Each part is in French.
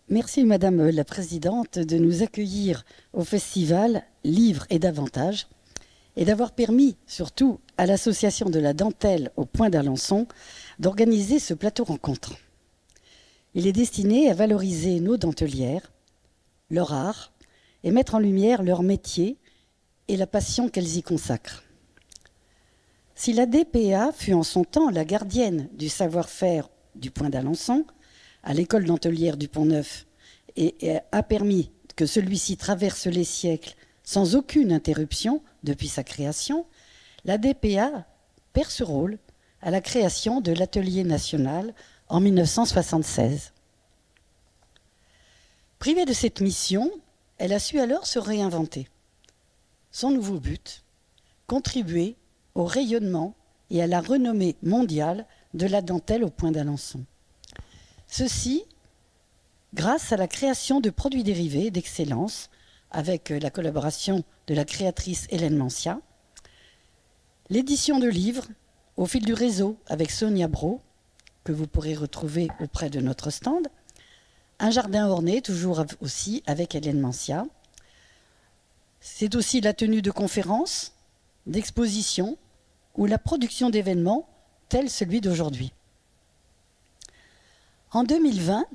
Merci Madame la Présidente de nous accueillir au festival Livres et davantage et d'avoir permis surtout à l'association de la dentelle au Point d'Alençon d'organiser ce plateau rencontre. Il est destiné à valoriser nos dentelières, leur art et mettre en lumière leur métier et la passion qu'elles y consacrent. Si la DPA fut en son temps la gardienne du savoir-faire du Point d'Alençon, à l'école dentelière du Pont-Neuf, et a permis que celui-ci traverse les siècles sans aucune interruption depuis sa création, la DPA perd ce rôle à la création de l'Atelier national en 1976. Privée de cette mission, elle a su alors se réinventer. Son nouveau but, contribuer au rayonnement et à la renommée mondiale de la dentelle au Point d'Alençon. Ceci grâce à la création de produits dérivés d'excellence avec la collaboration de la créatrice Hélène Mancia, l'édition de livres au fil du réseau avec Sonia Brault, que vous pourrez retrouver auprès de notre stand, un jardin orné, toujours aussi avec Hélène Mancia. C'est aussi la tenue de conférences, d'expositions ou la production d'événements tels celui d'aujourd'hui. En 2020,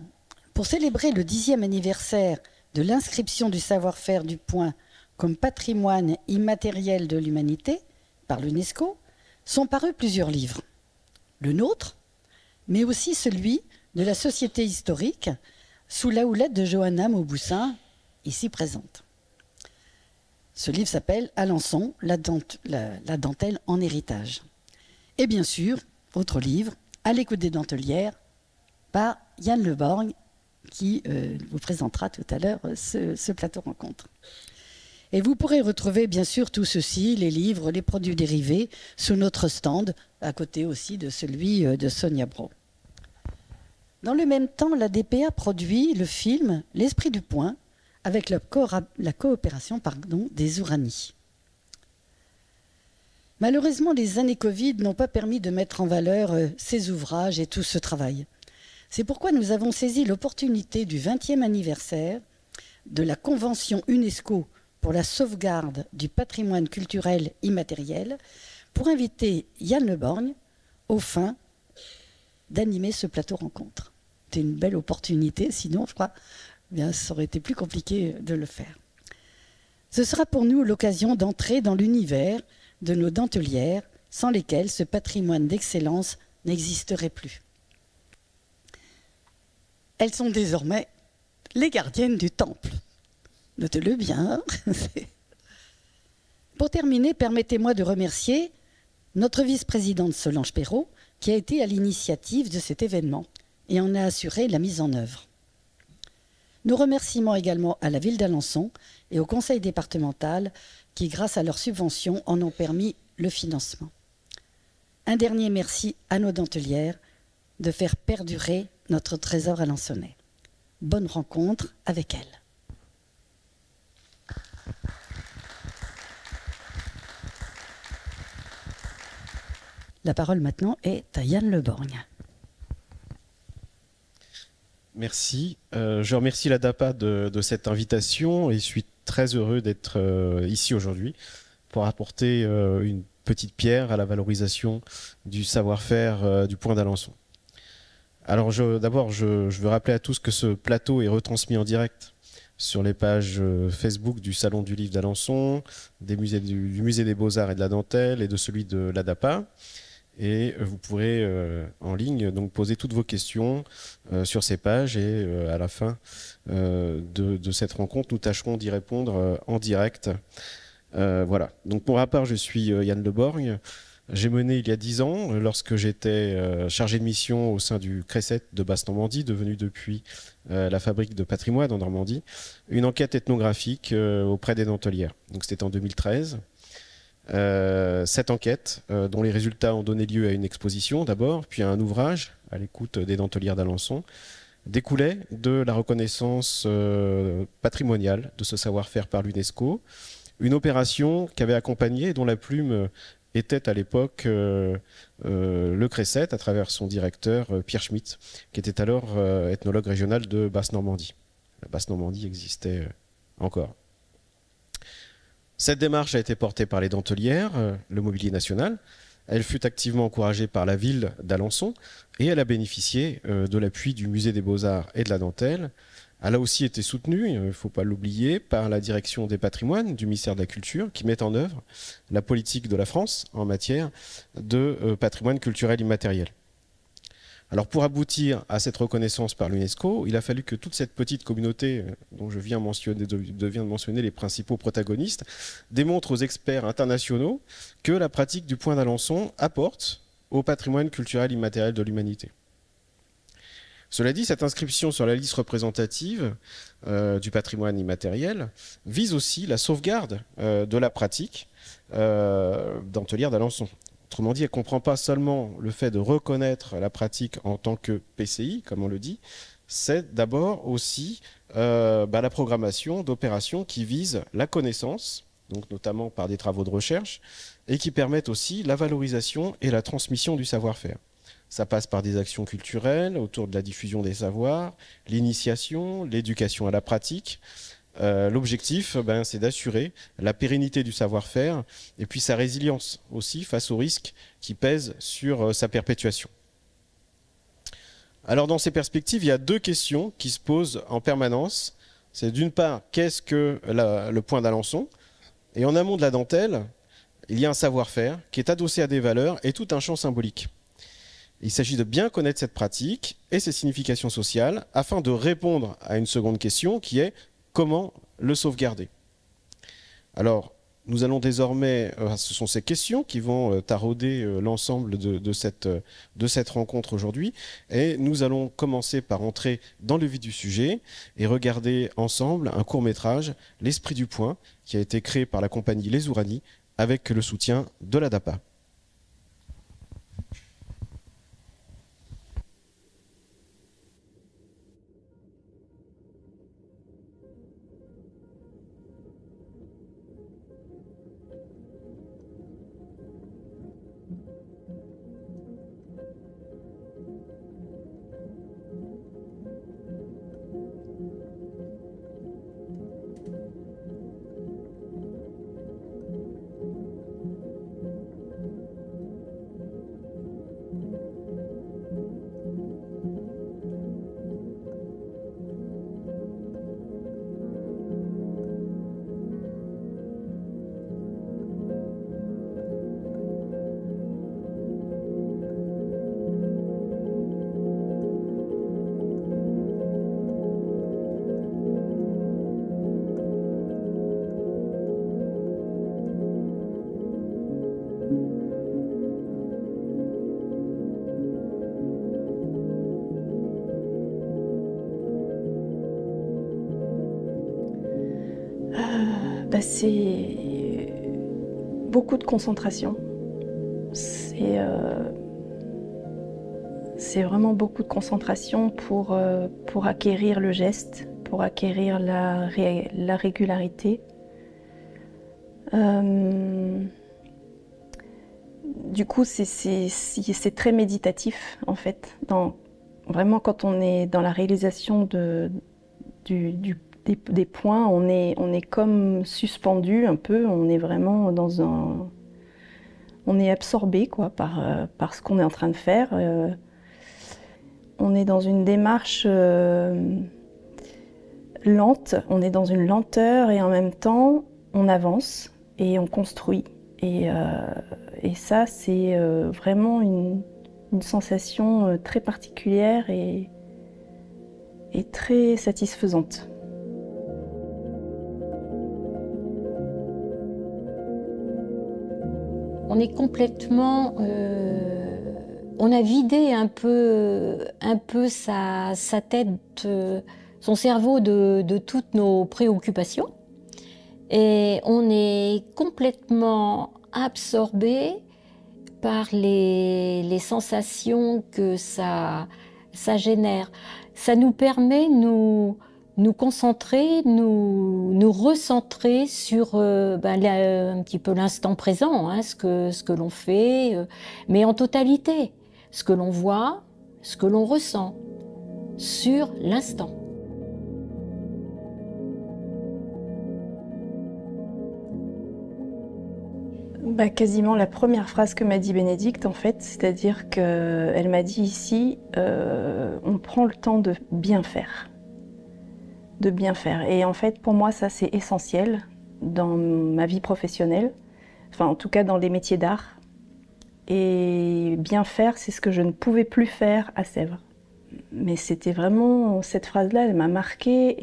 pour célébrer le 10e anniversaire de l'inscription du savoir-faire du Point comme patrimoine immatériel de l'humanité par l'UNESCO, sont parus plusieurs livres. Le nôtre, mais aussi celui de la Société historique, sous la houlette de Johanna Mauboussin, ici présente. Ce livre s'appelle « Alençon, la dentelle en héritage ». Et bien sûr, autre livre, « À l'écoute des dentelières » par Yann Le Borgne, qui vous présentera tout à l'heure ce plateau rencontre. Et vous pourrez retrouver bien sûr tout ceci, les livres, les produits dérivés, sous notre stand, à côté aussi de celui de Sonia Brault. Dans le même temps, la DPA produit le film L'Esprit du Point, avec la coopération des Ourani. Malheureusement, les années Covid n'ont pas permis de mettre en valeur ces ouvrages et tout ce travail. C'est pourquoi nous avons saisi l'opportunité du 20e anniversaire de la Convention UNESCO pour la sauvegarde du patrimoine culturel immatériel pour inviter Yann Le Borgne aux fins d'animer ce plateau rencontre. C'était une belle opportunité, sinon je crois bien ça aurait été plus compliqué de le faire. Ce sera pour nous l'occasion d'entrer dans l'univers de nos dentelières sans lesquelles ce patrimoine d'excellence n'existerait plus. Elles sont désormais les gardiennes du temple. Notez-le bien. Pour terminer, permettez-moi de remercier notre vice-présidente Solange Perrault, qui a été à l'initiative de cet événement et en a assuré la mise en œuvre. Nos remerciements également à la ville d'Alençon et au conseil départemental qui, grâce à leurs subventions, en ont permis le financement. Un dernier merci à nos dentelières de faire perdurer notre trésor alençonnais. Bonne rencontre avec elles. La parole maintenant est à Yann Le Borgne. Merci. Je remercie la DAPA de cette invitation et suis très heureux d'être ici aujourd'hui pour apporter une petite pierre à la valorisation du savoir-faire du Point d'Alençon. Alors d'abord, je veux rappeler à tous que ce plateau est retransmis en direct sur les pages Facebook du Salon du Livre d'Alençon, du Musée des Beaux-Arts et de la Dentelle et de celui de l'ADAPA. Et vous pourrez en ligne donc poser toutes vos questions sur ces pages et à la fin de cette rencontre, nous tâcherons d'y répondre en direct. Voilà. Donc pour ma part, je suis Yann Le Borgne. J'ai mené il y a 10 ans, lorsque j'étais chargé de mission au sein du CRECET de Basse-Normandie, devenu depuis la fabrique de patrimoine en Normandie, une enquête ethnographique auprès des dentelières. Donc c'était en 2013. Cette enquête, dont les résultats ont donné lieu à une exposition d'abord, puis à un ouvrage à l'écoute des dentelières d'Alençon, découlait de la reconnaissance patrimoniale de ce savoir-faire par l'UNESCO, une opération qu'avait accompagnée et dont la plume était à l'époque le CRECET à travers son directeur Pierre Schmitt, qui était alors ethnologue régional de Basse-Normandie. la Basse-Normandie existait encore. Cette démarche a été portée par les dentelières, le mobilier national. Elle fut activement encouragée par la ville d'Alençon et elle a bénéficié de l'appui du Musée des Beaux-Arts et de la Dentelle. Elle a aussi été soutenue, il ne faut pas l'oublier, par la direction des patrimoines du ministère de la Culture qui met en œuvre la politique de la France en matière de patrimoine culturel immatériel. Alors pour aboutir à cette reconnaissance par l'UNESCO, il a fallu que toute cette petite communauté dont je viens de mentionner les principaux protagonistes démontre aux experts internationaux que la pratique du point d'Alençon apporte au patrimoine culturel immatériel de l'humanité. Cela dit, cette inscription sur la liste représentative du patrimoine immatériel vise aussi la sauvegarde de la pratique dentelière d'Alençon. Autrement dit, elle ne comprend pas seulement le fait de reconnaître la pratique en tant que PCI, comme on le dit, c'est d'abord aussi la programmation d'opérations qui visent la connaissance, donc notamment par des travaux de recherche, et qui permettent aussi la valorisation et la transmission du savoir-faire. Ça passe par des actions culturelles autour de la diffusion des savoirs, l'initiation, l'éducation à la pratique. L'objectif, c'est d'assurer la pérennité du savoir-faire et puis sa résilience aussi face aux risques qui pèsent sur sa perpétuation. Alors dans ces perspectives, il y a deux questions qui se posent en permanence. C'est d'une part, qu'est-ce que le point d'Alençon? Et en amont de la dentelle, il y a un savoir-faire qui est adossé à des valeurs et tout un champ symbolique. Il s'agit de bien connaître cette pratique et ses significations sociales afin de répondre à une seconde question qui est comment le sauvegarder? Alors, nous allons désormais, ce sont ces questions qui vont tarauder l'ensemble de cette rencontre aujourd'hui. Et nous allons commencer par entrer dans le vif du sujet et regarder ensemble un court-métrage, L'Esprit du Point, qui a été créé par la compagnie Les Ourani avec le soutien de la DAPA. C'est beaucoup de concentration. C'est vraiment beaucoup de concentration pour acquérir le geste, pour acquérir la régularité. Du coup, c'est très méditatif en fait. Vraiment, quand on est dans la réalisation des points, on est comme suspendu un peu, on est vraiment on est absorbé quoi, par ce qu'on est en train de faire. On est dans une démarche lente, on est dans une lenteur et en même temps on avance et on construit. Et ça, c'est vraiment une sensation très particulière et très satisfaisante. On est complètement, on a vidé un peu sa tête, son cerveau de toutes nos préoccupations, et on est complètement absorbé par les sensations que ça génère. Ça nous permet nous concentrer, nous recentrer sur un petit peu l'instant présent, hein, ce que l'on fait, mais en totalité, ce que l'on voit, ce que l'on ressent, sur l'instant. Quasiment la première phrase que m'a dit Bénédicte, en fait, c'est-à-dire qu'elle m'a dit ici, on prend le temps de bien faire. De bien faire. Et en fait, pour moi, ça, c'est essentiel dans ma vie professionnelle, enfin, en tout cas, dans les métiers d'art. Et bien faire, c'est ce que je ne pouvais plus faire à Sèvres. Mais c'était vraiment, cette phrase-là, elle m'a marquée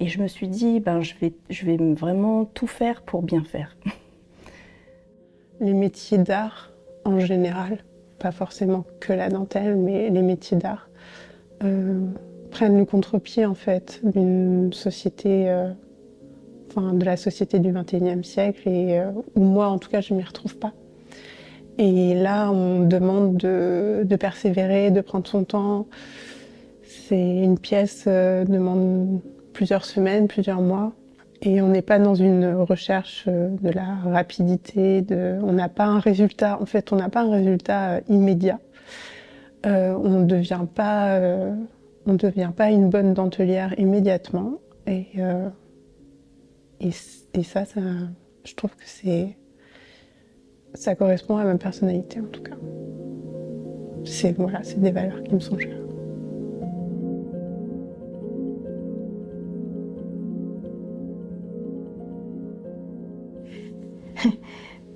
et je me suis dit, je vais vraiment tout faire pour bien faire. Les métiers d'art, en général, pas forcément que la dentelle, mais les métiers d'art, prennent le contre-pied, en fait, d'une société, de la société du XXIe siècle, et où moi, en tout cas, je ne m'y retrouve pas. Et là, on demande de persévérer, de prendre son temps. C'est une pièce demande plusieurs semaines, plusieurs mois. Et on n'est pas dans une recherche de la rapidité. On n'a pas un résultat. En fait, on n'a pas un résultat immédiat. On ne devient pas une bonne dentelière immédiatement. Et ça, je trouve que ça correspond à ma personnalité, en tout cas. C'est des valeurs qui me sont chères.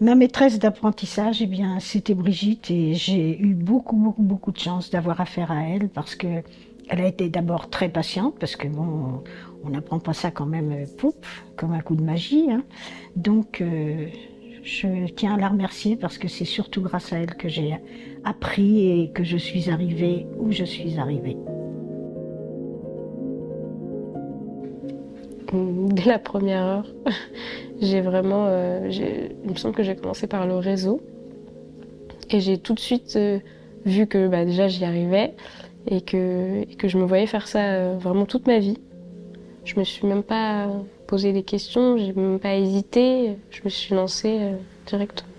Ma maîtresse d'apprentissage, eh bien, c'était Brigitte et j'ai eu beaucoup de chance d'avoir affaire à elle parce que elle a été d'abord très patiente parce que bon, on n'apprend pas ça quand même comme un coup de magie, hein. Donc, je tiens à la remercier parce que c'est surtout grâce à elle que j'ai appris et que je suis arrivée où je suis arrivée. Dès la première heure, il me semble que j'ai commencé par le réseau et j'ai tout de suite vu que déjà j'y arrivais et que je me voyais faire ça vraiment toute ma vie. Je me suis même pas posé des questions, j'ai même pas hésité, je me suis lancée directement.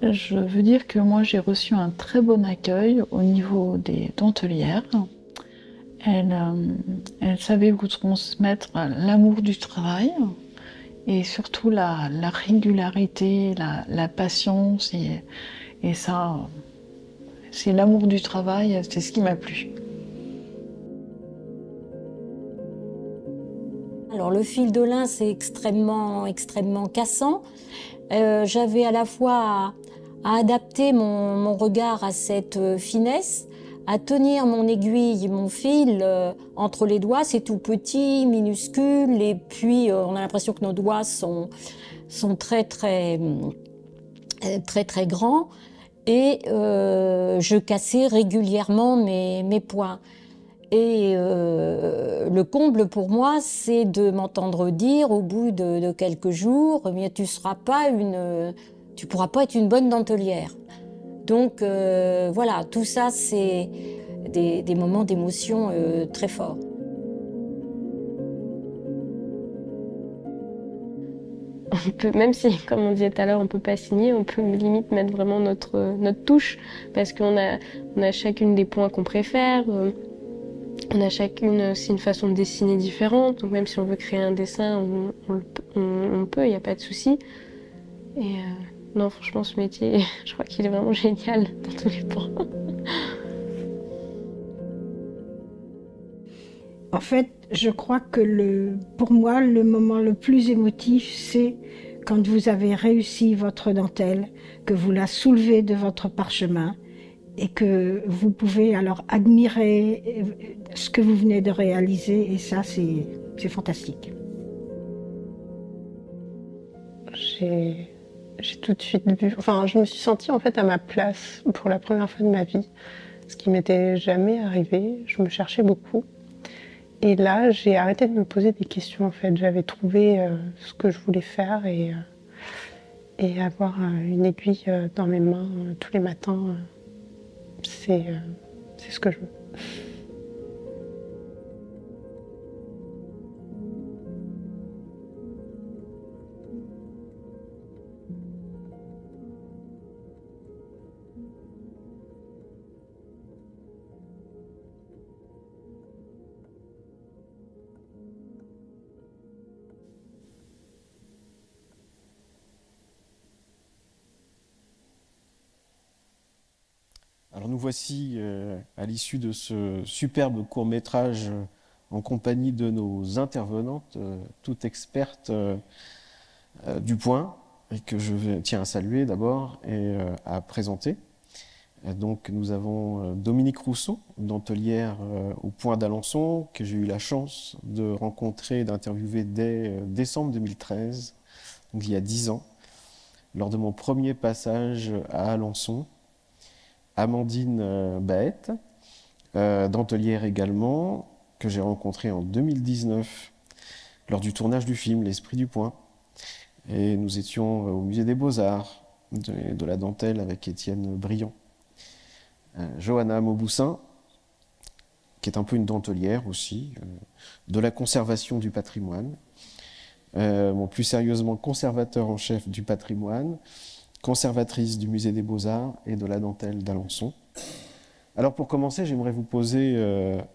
Je veux dire que moi j'ai reçu un très bon accueil au niveau des dentelières. Elle savait vous transmettre l'amour du travail et surtout la régularité, la patience et ça, c'est l'amour du travail, c'est ce qui m'a plu. Alors le fil de lin, c'est extrêmement cassant. J'avais à la fois à adapter mon regard à cette finesse, à tenir mon aiguille, mon fil entre les doigts, c'est tout petit, minuscule, et puis on a l'impression que nos doigts sont très grands, et je cassais régulièrement mes poings. Et le comble pour moi, c'est de m'entendre dire au bout de quelques jours, eh bien, tu pourras pas être une bonne dentelière. Donc voilà, tout ça, c'est des moments d'émotion très forts. On peut, même si, comme on disait tout à l'heure, on peut pas signer, on peut limite mettre vraiment notre touche, parce qu'on a chacune des points qu'on préfère. On a chacune aussi une façon de dessiner différente, donc même si on veut créer un dessin, on peut, il n'y a pas de souci. Et non, franchement, ce métier, je crois qu'il est vraiment génial dans tous les points. En fait, je crois que pour moi, le moment le plus émotif, c'est quand vous avez réussi votre dentelle, que vous la soulevez de votre parchemin et que vous pouvez alors admirer ce que vous venez de réaliser, et ça, c'est fantastique. J'ai tout de suite vu, je me suis sentie en fait à ma place pour la première fois de ma vie, ce qui m'était jamais arrivé. Je me cherchais beaucoup. Et là, j'ai arrêté de me poser des questions en fait. J'avais trouvé ce que je voulais faire et avoir une aiguille dans mes mains tous les matins, c'est ce que je veux. Alors nous voici à l'issue de ce superbe court-métrage en compagnie de nos intervenantes, toutes expertes du point, et que je tiens à saluer d'abord et à présenter. Donc nous avons Dominique Rousseau, dentelière au Point d'Alençon, que j'ai eu la chance de rencontrer et d'interviewer dès décembre 2013, donc il y a 10 ans, lors de mon premier passage à Alençon. Amandine Baët, dentelière également, que j'ai rencontrée en 2019 lors du tournage du film L'Esprit du Point. Et nous étions au Musée des Beaux-Arts de la dentelle avec Étienne Briand. Johanna Mauboussin, qui est un peu une dentelière aussi, de la conservation du patrimoine. Plus sérieusement, conservateur en chef du patrimoine, conservatrice du Musée des Beaux-Arts et de la dentelle d'Alençon. Alors pour commencer, j'aimerais vous poser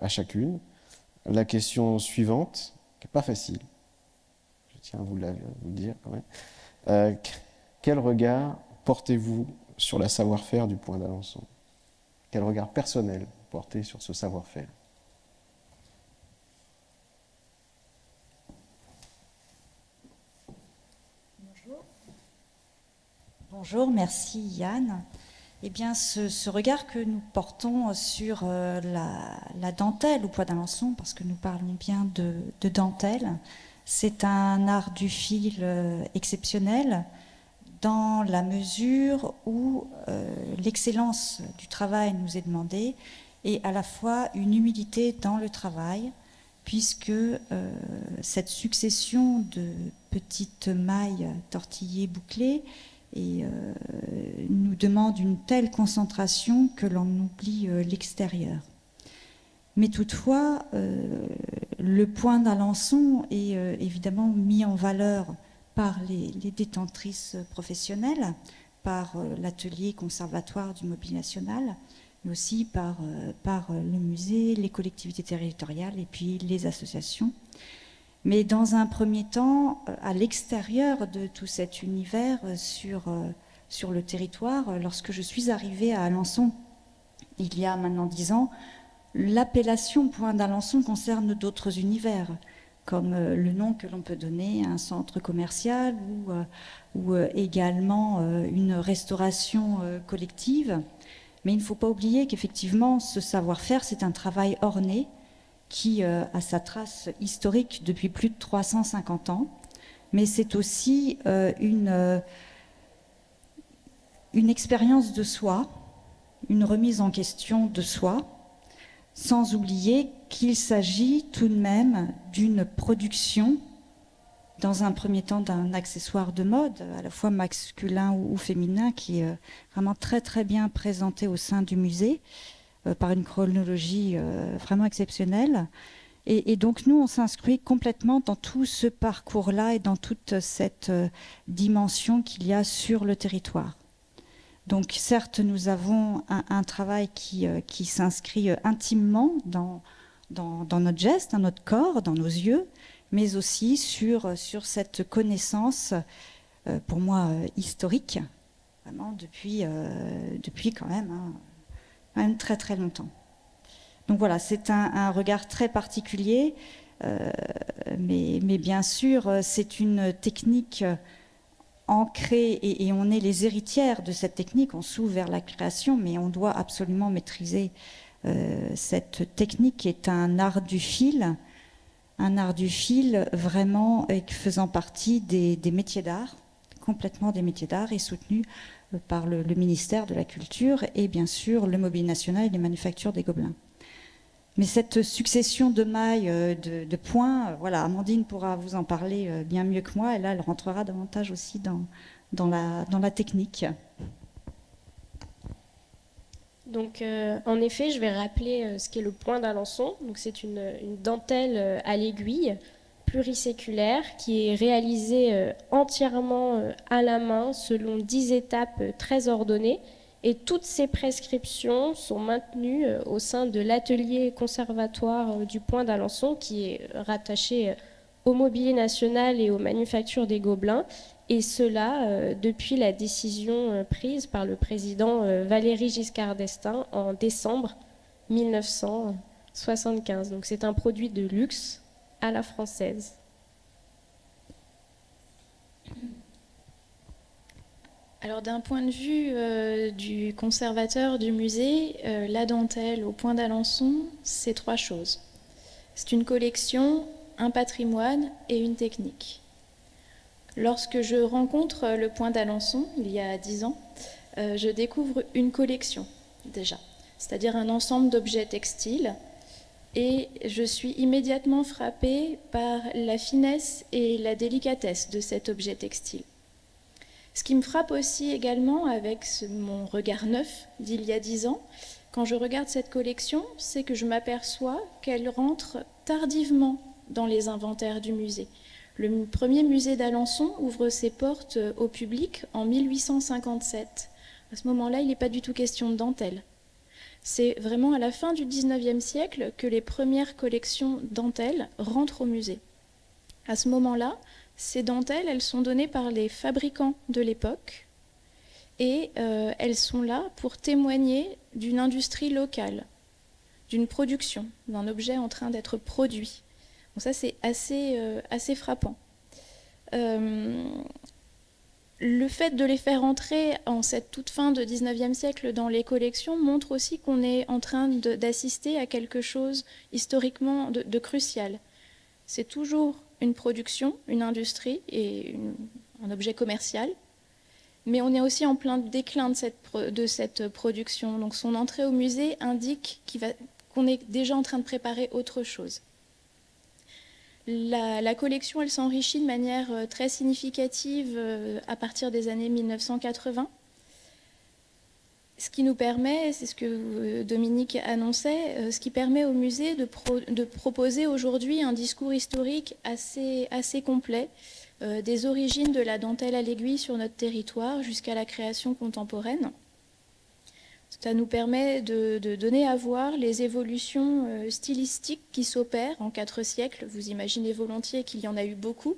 à chacune la question suivante, qui n'est pas facile, je tiens à vous le dire quand même. Quel regard portez-vous sur la savoir-faire du Point d'Alençon? Quel regard personnel portez sur ce savoir-faire? Bonjour, merci Yann. Eh bien, ce regard que nous portons sur la dentelle au Point d'Alençon, parce que nous parlons bien de dentelle, c'est un art du fil exceptionnel dans la mesure où l'excellence du travail nous est demandée et à la fois une humilité dans le travail, puisque cette succession de petites mailles tortillées bouclées nous demande une telle concentration que l'on oublie l'extérieur. Mais toutefois, le Point d'Alençon est évidemment mis en valeur par les détentrices professionnelles, par l'atelier conservatoire du Mobilier National, mais aussi par le musée, les collectivités territoriales et puis les associations. Mais dans un premier temps, à l'extérieur de tout cet univers, sur le territoire, lorsque je suis arrivée à Alençon, il y a maintenant 10 ans, l'appellation Point d'Alençon concerne d'autres univers, comme le nom que l'on peut donner à un centre commercial ou également une restauration collective. Mais il ne faut pas oublier qu'effectivement, ce savoir-faire, c'est un travail orné qui a sa trace historique depuis plus de 350 ans, mais c'est aussi une expérience de soi, une remise en question de soi, sans oublier qu'il s'agit tout de même d'une production, dans un premier temps d'un accessoire de mode, à la fois masculin ou féminin, qui est vraiment très très bien présenté au sein du musée, par une chronologie vraiment exceptionnelle. Et donc nous, on s'inscrit complètement dans tout ce parcours-là et dans toute cette dimension qu'il y a sur le territoire. Donc certes, nous avons un travail qui s'inscrit intimement dans notre geste, dans notre corps, dans nos yeux, mais aussi sur cette connaissance, pour moi, historique, vraiment depuis quand même très très longtemps. Donc voilà, c'est un regard très particulier, mais bien sûr, c'est une technique ancrée et on est les héritières de cette technique, on s'ouvre vers la création, mais on doit absolument maîtriser cette technique qui est un art du fil vraiment faisant partie des métiers d'art, complètement des métiers d'art et soutenu par le ministère de la Culture et bien sûr le Mobilier National et les Manufactures des Gobelins. Mais cette succession de mailles, de points, voilà, Amandine pourra vous en parler bien mieux que moi, et là elle rentrera davantage aussi dans la technique. Donc en effet, je vais rappeler ce qu'est le Point d'Alençon. Donc c'est une dentelle à l'aiguille pluriséculaire qui est réalisée entièrement à la main selon 10 étapes très ordonnées. Et toutes ces prescriptions sont maintenues au sein de l'atelier conservatoire du Point d'Alençon qui est rattaché au mobilier national et aux manufactures des Gobelins, et cela depuis la décision prise par le président Valéry Giscard d'Estaing en décembre 1975. Donc c'est un produit de luxe à la française. Alors d'un point de vue du conservateur du musée, la dentelle au Point d'Alençon, c'est 3 choses. C'est une collection, un patrimoine et une technique. Lorsque je rencontre le Point d'Alençon, il y a 10 ans, je découvre une collection déjà, c'est-à-dire un ensemble d'objets textiles, et je suis immédiatement frappée par la finesse et la délicatesse de cet objet textile. Ce qui me frappe aussi également avec mon regard neuf d'il y a 10 ans, quand je regarde cette collection, c'est que je m'aperçois qu'elle rentre tardivement dans les inventaires du musée. Le premier musée d'Alençon ouvre ses portes au public en 1857. À ce moment-là, il n'est pas du tout question de dentelle. C'est vraiment à la fin du XIXe siècle que les premières collections dentelles rentrent au musée. À ce moment-là, ces dentelles, elles sont données par les fabricants de l'époque et elles sont là pour témoigner d'une industrie locale, d'une production, d'un objet en train d'être produit. Donc ça, c'est assez frappant. Le fait de les faire entrer en cette toute fin de XIXe siècle dans les collections montre aussi qu'on est en train d'assister à quelque chose historiquement de crucial. C'est toujours une production, une industrie et un objet commercial, mais on est aussi en plein déclin de cette production. Donc son entrée au musée indique qu'on est déjà en train de préparer autre chose. La collection, elle s'enrichit de manière très significative à partir des années 1980. Ce qui nous permet, c'est ce que Dominique annonçait, ce qui permet au musée de proposer aujourd'hui un discours historique assez complet, des origines de la dentelle à l'aiguille sur notre territoire jusqu'à la création contemporaine. Ça nous permet de donner à voir les évolutions stylistiques qui s'opèrent en 4 siècles. Vous imaginez volontiers qu'il y en a eu beaucoup,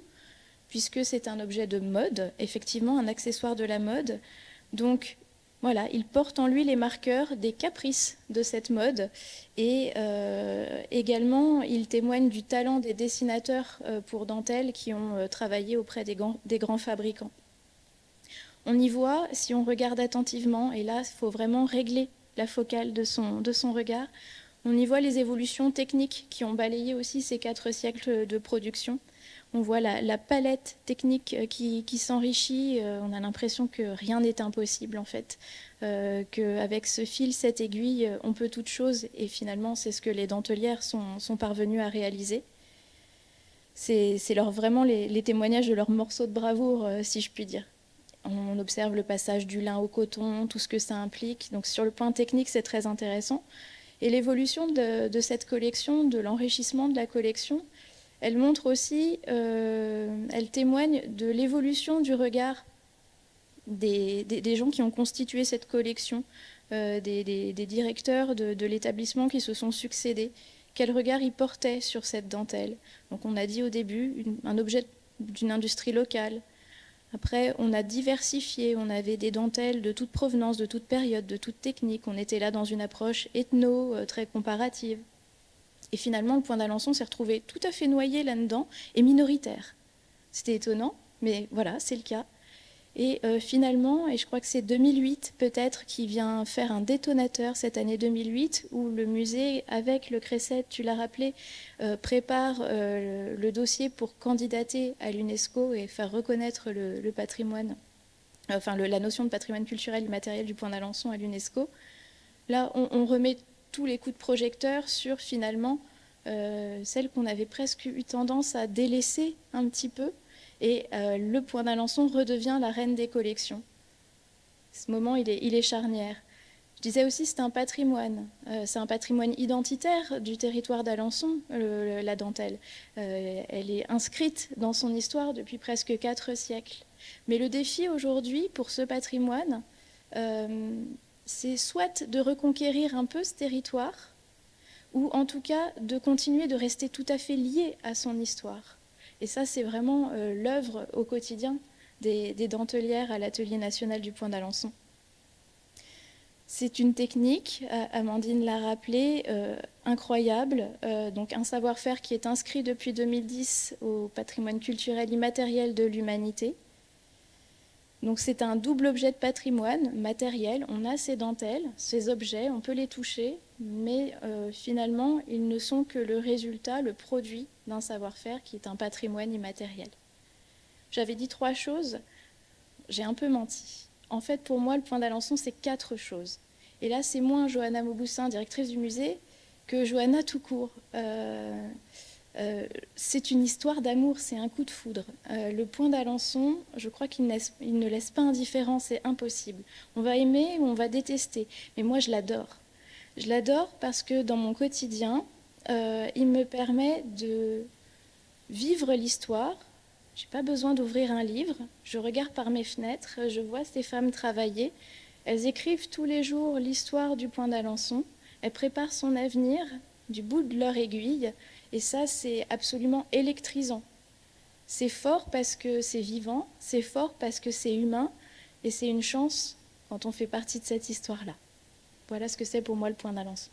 puisque c'est un objet de mode, effectivement un accessoire de la mode. Donc voilà, il porte en lui les marqueurs des caprices de cette mode et également il témoigne du talent des dessinateurs pour dentelle qui ont travaillé auprès des grands fabricants. On y voit, si on regarde attentivement, et là il faut vraiment régler la focale de son regard, on y voit les évolutions techniques qui ont balayé aussi ces 4 siècles de production. On voit la palette technique qui s'enrichit, on a l'impression que rien n'est impossible en fait, qu'avec ce fil, cette aiguille, on peut toute chose, et finalement c'est ce que les dentelières sont parvenues à réaliser. C'est vraiment les témoignages de leur morceau de bravoure, si je puis dire. On observe le passage du lin au coton, tout ce que ça implique, donc sur le plan technique c'est très intéressant. Et l'évolution de cette collection, de l'enrichissement de la collection, elle montre aussi, elle témoigne de l'évolution du regard des gens qui ont constitué cette collection, des directeurs de l'établissement qui se sont succédés. Quel regard ils portaient sur cette dentelle. Donc on a dit au début un objet d'une industrie locale. Après, on a diversifié, on avait des dentelles de toute provenance, de toute période, de toute technique. On était là dans une approche ethno, très comparative. Et finalement, le Point d'Alençon s'est retrouvé tout à fait noyé là-dedans et minoritaire. C'était étonnant, mais voilà, c'est le cas. Et finalement, et je crois que c'est 2008 peut-être qui vient faire un détonateur, cette année 2008, où le musée, avec le CRECET, tu l'as rappelé, prépare le dossier pour candidater à l'UNESCO et faire reconnaître le patrimoine, enfin la notion de patrimoine culturel immatériel du Point d'Alençon à l'UNESCO. Là, on remet tous les coups de projecteur sur finalement celle qu'on avait presque eu tendance à délaisser un petit peu. Et le Point d'Alençon redevient la reine des collections. Ce moment, il est charnière. Je disais aussi, c'est un patrimoine identitaire du territoire d'Alençon, la dentelle. Elle est inscrite dans son histoire depuis presque 4 siècles. Mais le défi aujourd'hui pour ce patrimoine, c'est soit de reconquérir un peu ce territoire, ou en tout cas de continuer de rester tout à fait lié à son histoire. Et ça, c'est vraiment l'œuvre au quotidien des dentelières à l'Atelier national du Point d'Alençon. C'est une technique, Amandine l'a rappelé, incroyable, donc un savoir-faire qui est inscrit depuis 2010 au patrimoine culturel immatériel de l'humanité. Donc c'est un double objet de patrimoine matériel. On a ces dentelles, ces objets, on peut les toucher, mais finalement, ils ne sont que le résultat, le produit d'un savoir-faire qui est un patrimoine immatériel. J'avais dit 3 choses, j'ai un peu menti. En fait, pour moi, le Point d'Alençon, c'est 4 choses. Et là, c'est moins Johanna Mauboussin, directrice du musée, que Johanna tout court. C'est une histoire d'amour, c'est un coup de foudre. Le Point d'Alençon, je crois qu'il ne laisse pas indifférent, c'est impossible. On va aimer ou on va détester, mais moi, je l'adore. Je l'adore parce que dans mon quotidien, il me permet de vivre l'histoire. Je n'ai pas besoin d'ouvrir un livre. Je regarde par mes fenêtres, je vois ces femmes travailler. Elles écrivent tous les jours l'histoire du Point d'Alençon. Elles préparent son avenir du bout de leur aiguille. Et ça, c'est absolument électrisant. C'est fort parce que c'est vivant, c'est fort parce que c'est humain. Et c'est une chance quand on fait partie de cette histoire-là. Voilà ce que c'est pour moi le Point d'Alençon.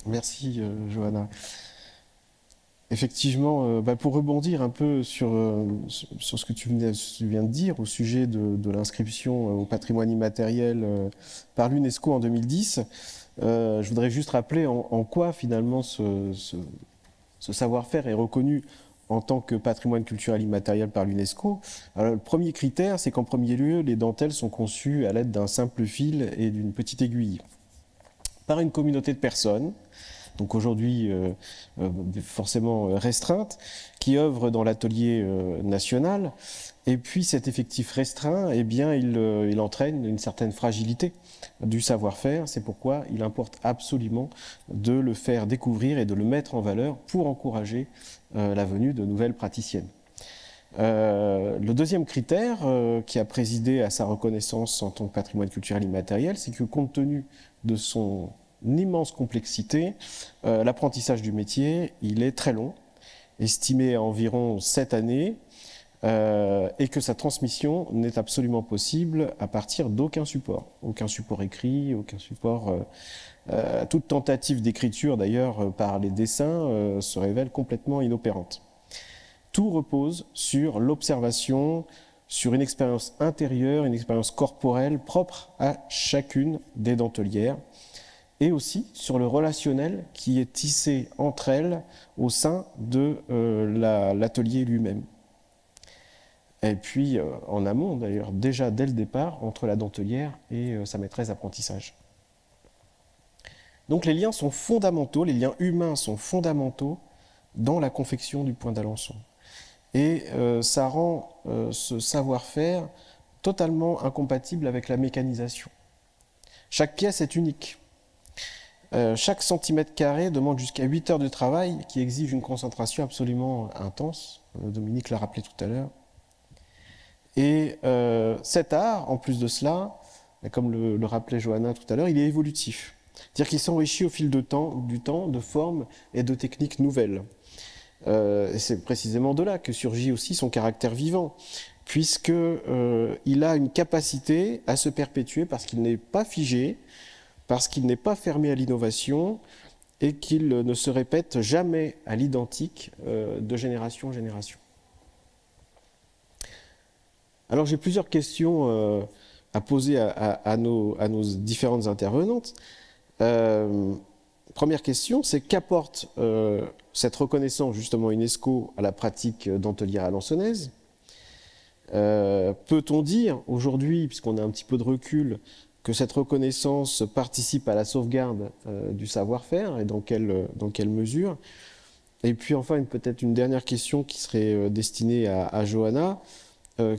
Merci, Johanna. Effectivement, pour rebondir un peu sur ce que tu viens de dire au sujet de l'inscription au patrimoine immatériel par l'UNESCO en 2010, je voudrais juste rappeler en quoi finalement ce savoir-faire est reconnu en tant que patrimoine culturel immatériel par l'UNESCO. Le premier critère, c'est qu'en premier lieu, les dentelles sont conçues à l'aide d'un simple fil et d'une petite aiguille, par une communauté de personnes, donc aujourd'hui forcément restreinte, qui œuvre dans l'atelier national. Et puis cet effectif restreint, eh bien, il entraîne une certaine fragilité du savoir-faire. C'est pourquoi il importe absolument de le faire découvrir et de le mettre en valeur pour encourager la venue de nouvelles praticiennes. Le deuxième critère qui a présidé à sa reconnaissance en tant que patrimoine culturel immatériel, c'est que compte tenu de son immense complexité, l'apprentissage du métier, il est très long, estimé à environ 7 années, et que sa transmission n'est absolument possible à partir d'aucun support écrit, aucun support. Toute tentative d'écriture, d'ailleurs, par les dessins, se révèle complètement inopérante. Tout repose sur l'observation, sur une expérience intérieure, une expérience corporelle propre à chacune des dentelières, et aussi sur le relationnel qui est tissé entre elles au sein de l'atelier lui-même. Et puis en amont d'ailleurs, déjà dès le départ, entre la dentelière et sa maîtresse d'apprentissage. Donc les liens sont fondamentaux, les liens humains sont fondamentaux dans la confection du Point d'Alençon. Et ça rend ce savoir-faire totalement incompatible avec la mécanisation. Chaque pièce est unique. Chaque centimètre carré demande jusqu'à 8 heures de travail qui exige une concentration absolument intense. Dominique l'a rappelé tout à l'heure. Et cet art, en plus de cela, comme le rappelait Johanna tout à l'heure, il est évolutif. C'est-à-dire qu'il s'enrichit au fil du temps de formes et de techniques nouvelles. Et c'est précisément de là que surgit aussi son caractère vivant, puisqu'il a une capacité à se perpétuer parce qu'il n'est pas figé, parce qu'il n'est pas fermé à l'innovation et qu'il ne se répète jamais à l'identique de génération en génération. Alors j'ai plusieurs questions à poser à nos différentes intervenantes. Première question, c'est qu'apporte cette reconnaissance justement UNESCO à la pratique dentelière alençonnaise? Peut-on dire aujourd'hui, puisqu'on a un petit peu de recul, que cette reconnaissance participe à la sauvegarde du savoir-faire et dans quelle mesure? Et puis enfin, peut-être une dernière question qui serait destinée à Johanna.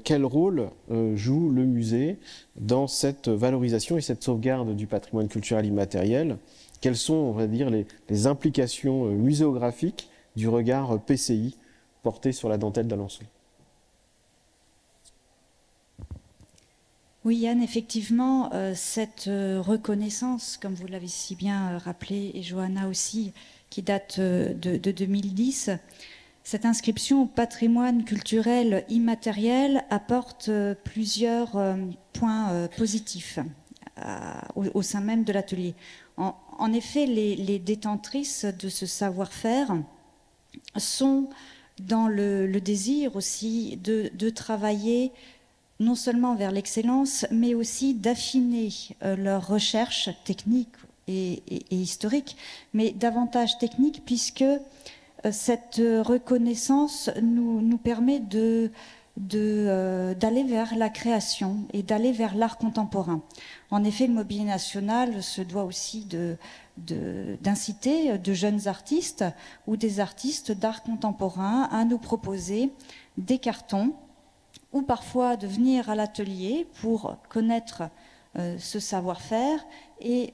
Quel rôle joue le musée dans cette valorisation et cette sauvegarde du patrimoine culturel immatériel? Quelles sont, on va dire, les implications muséographiques du regard PCI porté sur la dentelle d'Alençon? Oui, Yann, effectivement, cette reconnaissance, comme vous l'avez si bien rappelé, et Johanna aussi, qui date de 2010, Cette inscription au patrimoine culturel immatériel apporte plusieurs points positifs au sein même de l'atelier. En effet, les détentrices de ce savoir-faire sont dans le désir aussi de travailler non seulement vers l'excellence, mais aussi d'affiner leurs recherches techniques et historiques, mais davantage techniques, puisque cette reconnaissance nous permet d'aller vers la création et d'aller vers l'art contemporain. En effet, le Mobilier National se doit aussi d'inciter de jeunes artistes ou des artistes d'art contemporain à nous proposer des cartons ou parfois de venir à l'atelier pour connaître ce savoir-faire et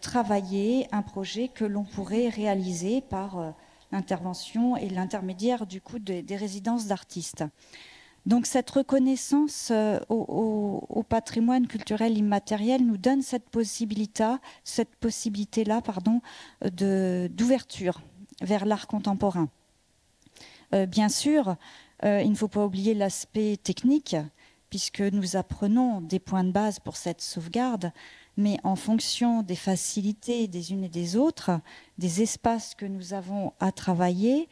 travailler un projet que l'on pourrait réaliser par l'intervention et l'intermédiaire du coup des résidences d'artistes. Donc cette reconnaissance au patrimoine culturel immatériel nous donne cette possibilité-là, d'ouverture vers l'art contemporain. Bien sûr, il ne faut pas oublier l'aspect technique, puisque nous apprenons des points de base pour cette sauvegarde, mais en fonction des facilités des unes et des autres, des espaces que nous avons à travailler,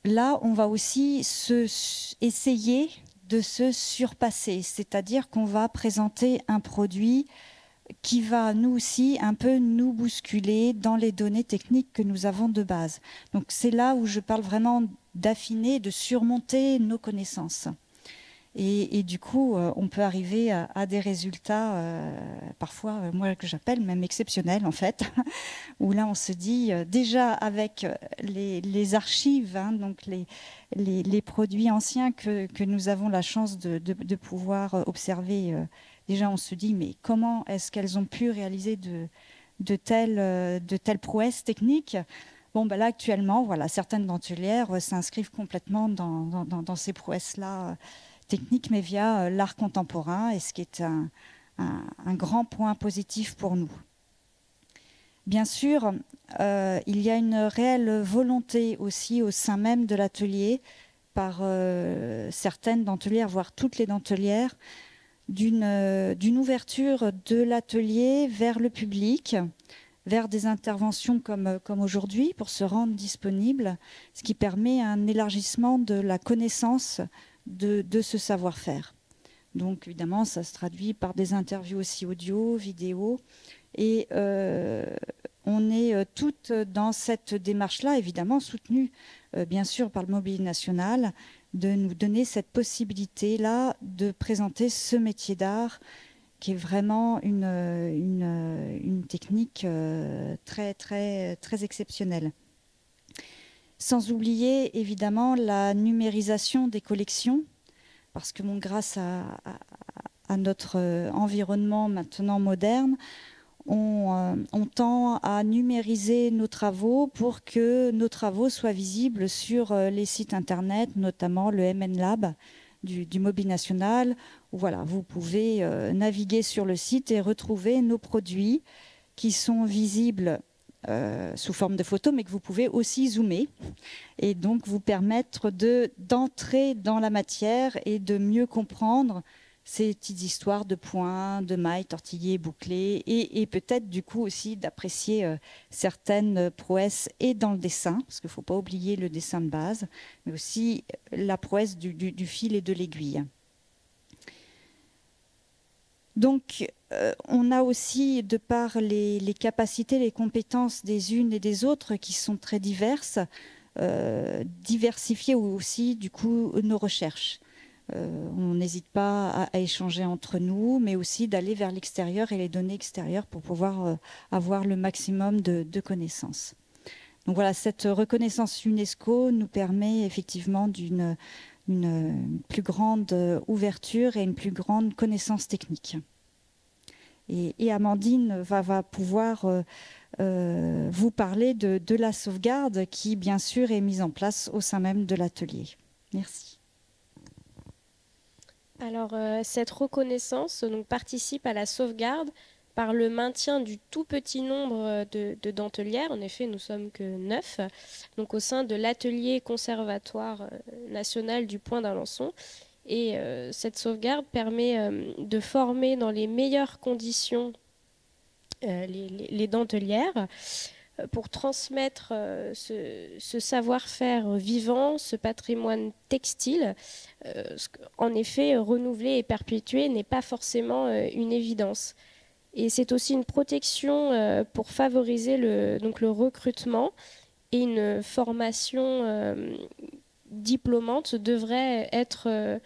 là, on va aussi essayer de se surpasser, c'est-à-dire qu'on va présenter un produit qui va, nous aussi, un peu nous bousculer dans les données techniques que nous avons de base. Donc c'est là où je parle vraiment d'affiner, de surmonter nos connaissances. Et du coup, on peut arriver à des résultats, parfois, moi, que j'appelle même exceptionnels, en fait, où là, on se dit, déjà avec les archives, hein, donc les produits anciens que nous avons la chance de pouvoir observer, déjà, on se dit, mais comment est-ce qu'elles ont pu réaliser de telles prouesses techniques ? Bon, ben là, actuellement, voilà, certaines dentelières s'inscrivent complètement dans ces prouesses-là, technique, mais via l'art contemporain, et ce qui est un grand point positif pour nous. Bien sûr, il y a une réelle volonté aussi au sein même de l'atelier, par certaines dentelières, voire toutes les dentelières, d'une ouverture de l'atelier vers le public, vers des interventions comme aujourd'hui, pour se rendre disponible, ce qui permet un élargissement de la connaissance de ce savoir-faire. Donc évidemment, ça se traduit par des interviews aussi audio, vidéo, et on est toutes dans cette démarche-là, évidemment soutenue bien sûr par le Mobilier National, de nous donner cette possibilité-là de présenter ce métier d'art qui est vraiment une technique très, très, très exceptionnelle. Sans oublier évidemment la numérisation des collections, parce que grâce à notre environnement maintenant moderne, on tend à numériser nos travaux pour que nos travaux soient visibles sur les sites internet, notamment le MN Lab du Mobilier National, où voilà, vous pouvez naviguer sur le site et retrouver nos produits qui sont visibles sous forme de photos, mais que vous pouvez aussi zoomer et donc vous permettre d'entrer dans la matière et de mieux comprendre ces petites histoires de points, de mailles, tortillées, bouclées, et peut-être du coup aussi d'apprécier certaines prouesses et dans le dessin, parce qu'il ne faut pas oublier le dessin de base, mais aussi la prouesse du fil et de l'aiguille. Donc, on a aussi, de par les capacités, les compétences des unes et des autres qui sont très diverses, diversifier aussi, du coup, nos recherches. On n'hésite pas à échanger entre nous, mais aussi d'aller vers l'extérieur et les données extérieures pour pouvoir avoir le maximum de connaissances. Donc voilà, cette reconnaissance UNESCO nous permet effectivement d'une plus grande ouverture et une plus grande connaissance technique. Et Amandine va pouvoir vous parler de la sauvegarde qui, bien sûr, est mise en place au sein même de l'atelier. Merci. Alors, cette reconnaissance donc, participe à la sauvegarde par le maintien du tout petit nombre de dentelières. En effet, nous sommes que 9, donc au sein de l'atelier conservatoire national du Point d'Alençon. Et cette sauvegarde permet de former dans les meilleures conditions les dentelières pour transmettre ce savoir-faire vivant, ce patrimoine textile. En effet, renouveler et perpétuer n'est pas forcément une évidence. Et c'est aussi une protection pour favoriser le recrutement, et une formation diplômante devrait être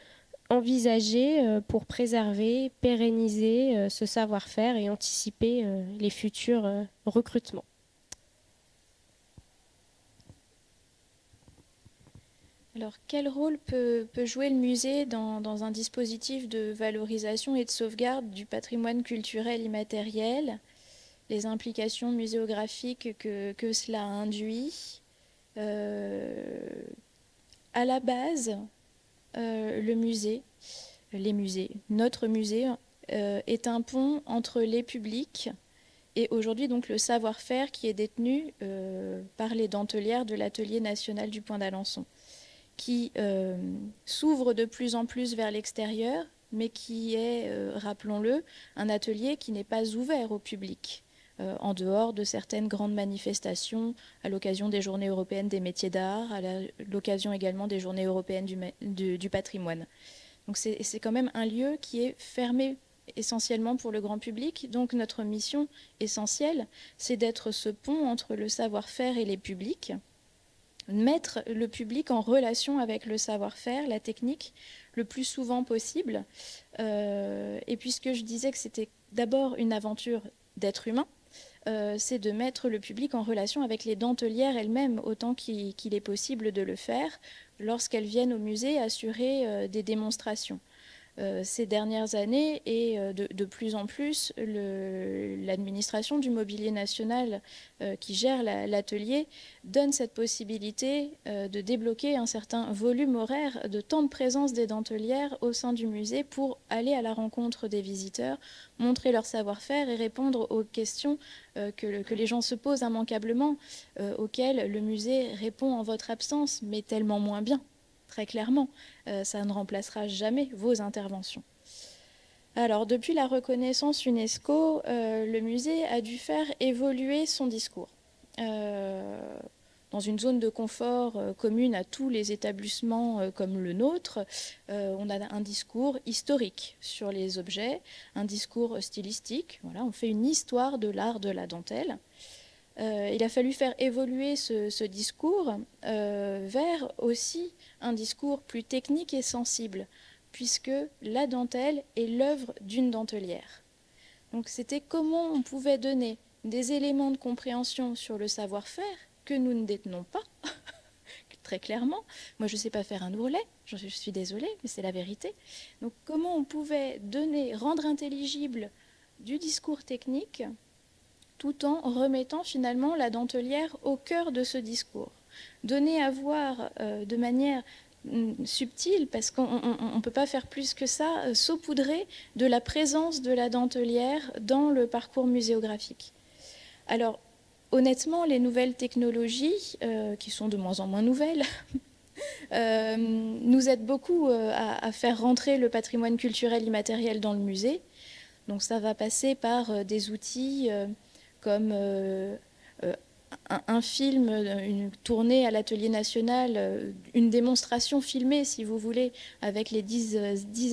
envisagée pour préserver, pérenniser ce savoir-faire et anticiper les futurs recrutements. Alors, quel rôle peut jouer le musée dans un dispositif de valorisation et de sauvegarde du patrimoine culturel immatériel, les implications muséographiques que cela induit? À la base, le musée, les musées, notre musée est un pont entre les publics et aujourd'hui donc le savoir-faire qui est détenu par les dentelières de l'Atelier national du Point d'Alençon, qui s'ouvre de plus en plus vers l'extérieur, mais qui est, rappelons-le, un atelier qui n'est pas ouvert au public, en dehors de certaines grandes manifestations, à l'occasion des Journées européennes des métiers d'art, à l'occasion également des Journées européennes du patrimoine. Donc c'est quand même un lieu qui est fermé essentiellement pour le grand public. Donc notre mission essentielle, c'est d'être ce pont entre le savoir-faire et les publics, mettre le public en relation avec le savoir-faire, la technique, le plus souvent possible. Et puisque je disais que c'était d'abord une aventure d'être humain, c'est de mettre le public en relation avec les dentelières elles-mêmes, autant qu'il est possible de le faire lorsqu'elles viennent au musée assurer des démonstrations. Ces dernières années, et de plus en plus, l'administration du mobilier national qui gère l'atelier donne cette possibilité de débloquer un certain volume horaire de temps de présence des dentelières au sein du musée pour aller à la rencontre des visiteurs, montrer leur savoir-faire et répondre aux questions que les gens se posent immanquablement, auxquelles le musée répond en votre absence, mais tellement moins bien. Très clairement, ça ne remplacera jamais vos interventions. Alors, depuis la reconnaissance UNESCO, le musée a dû faire évoluer son discours. Dans une zone de confort commune à tous les établissements comme le nôtre, on a un discours historique sur les objets, un discours stylistique. Voilà, on fait une histoire de l'art de la dentelle. Il a fallu faire évoluer ce discours vers aussi un discours plus technique et sensible, puisque la dentelle est l'œuvre d'une dentelière. Donc c'était comment on pouvait donner des éléments de compréhension sur le savoir-faire que nous ne détenons pas, très clairement. Moi, je ne sais pas faire un ourlet, je suis désolée, mais c'est la vérité. Donc comment on pouvait rendre intelligible du discours technique tout en remettant finalement la dentelière au cœur de ce discours. Donner à voir de manière subtile, parce qu'on ne peut pas faire plus que ça, saupoudrer de la présence de la dentelière dans le parcours muséographique. Alors, honnêtement, les nouvelles technologies, qui sont de moins en moins nouvelles, nous aident beaucoup à faire rentrer le patrimoine culturel immatériel dans le musée. Donc ça va passer par des outils comme un film, une tournée à l'Atelier national, une démonstration filmée, si vous voulez, avec les 10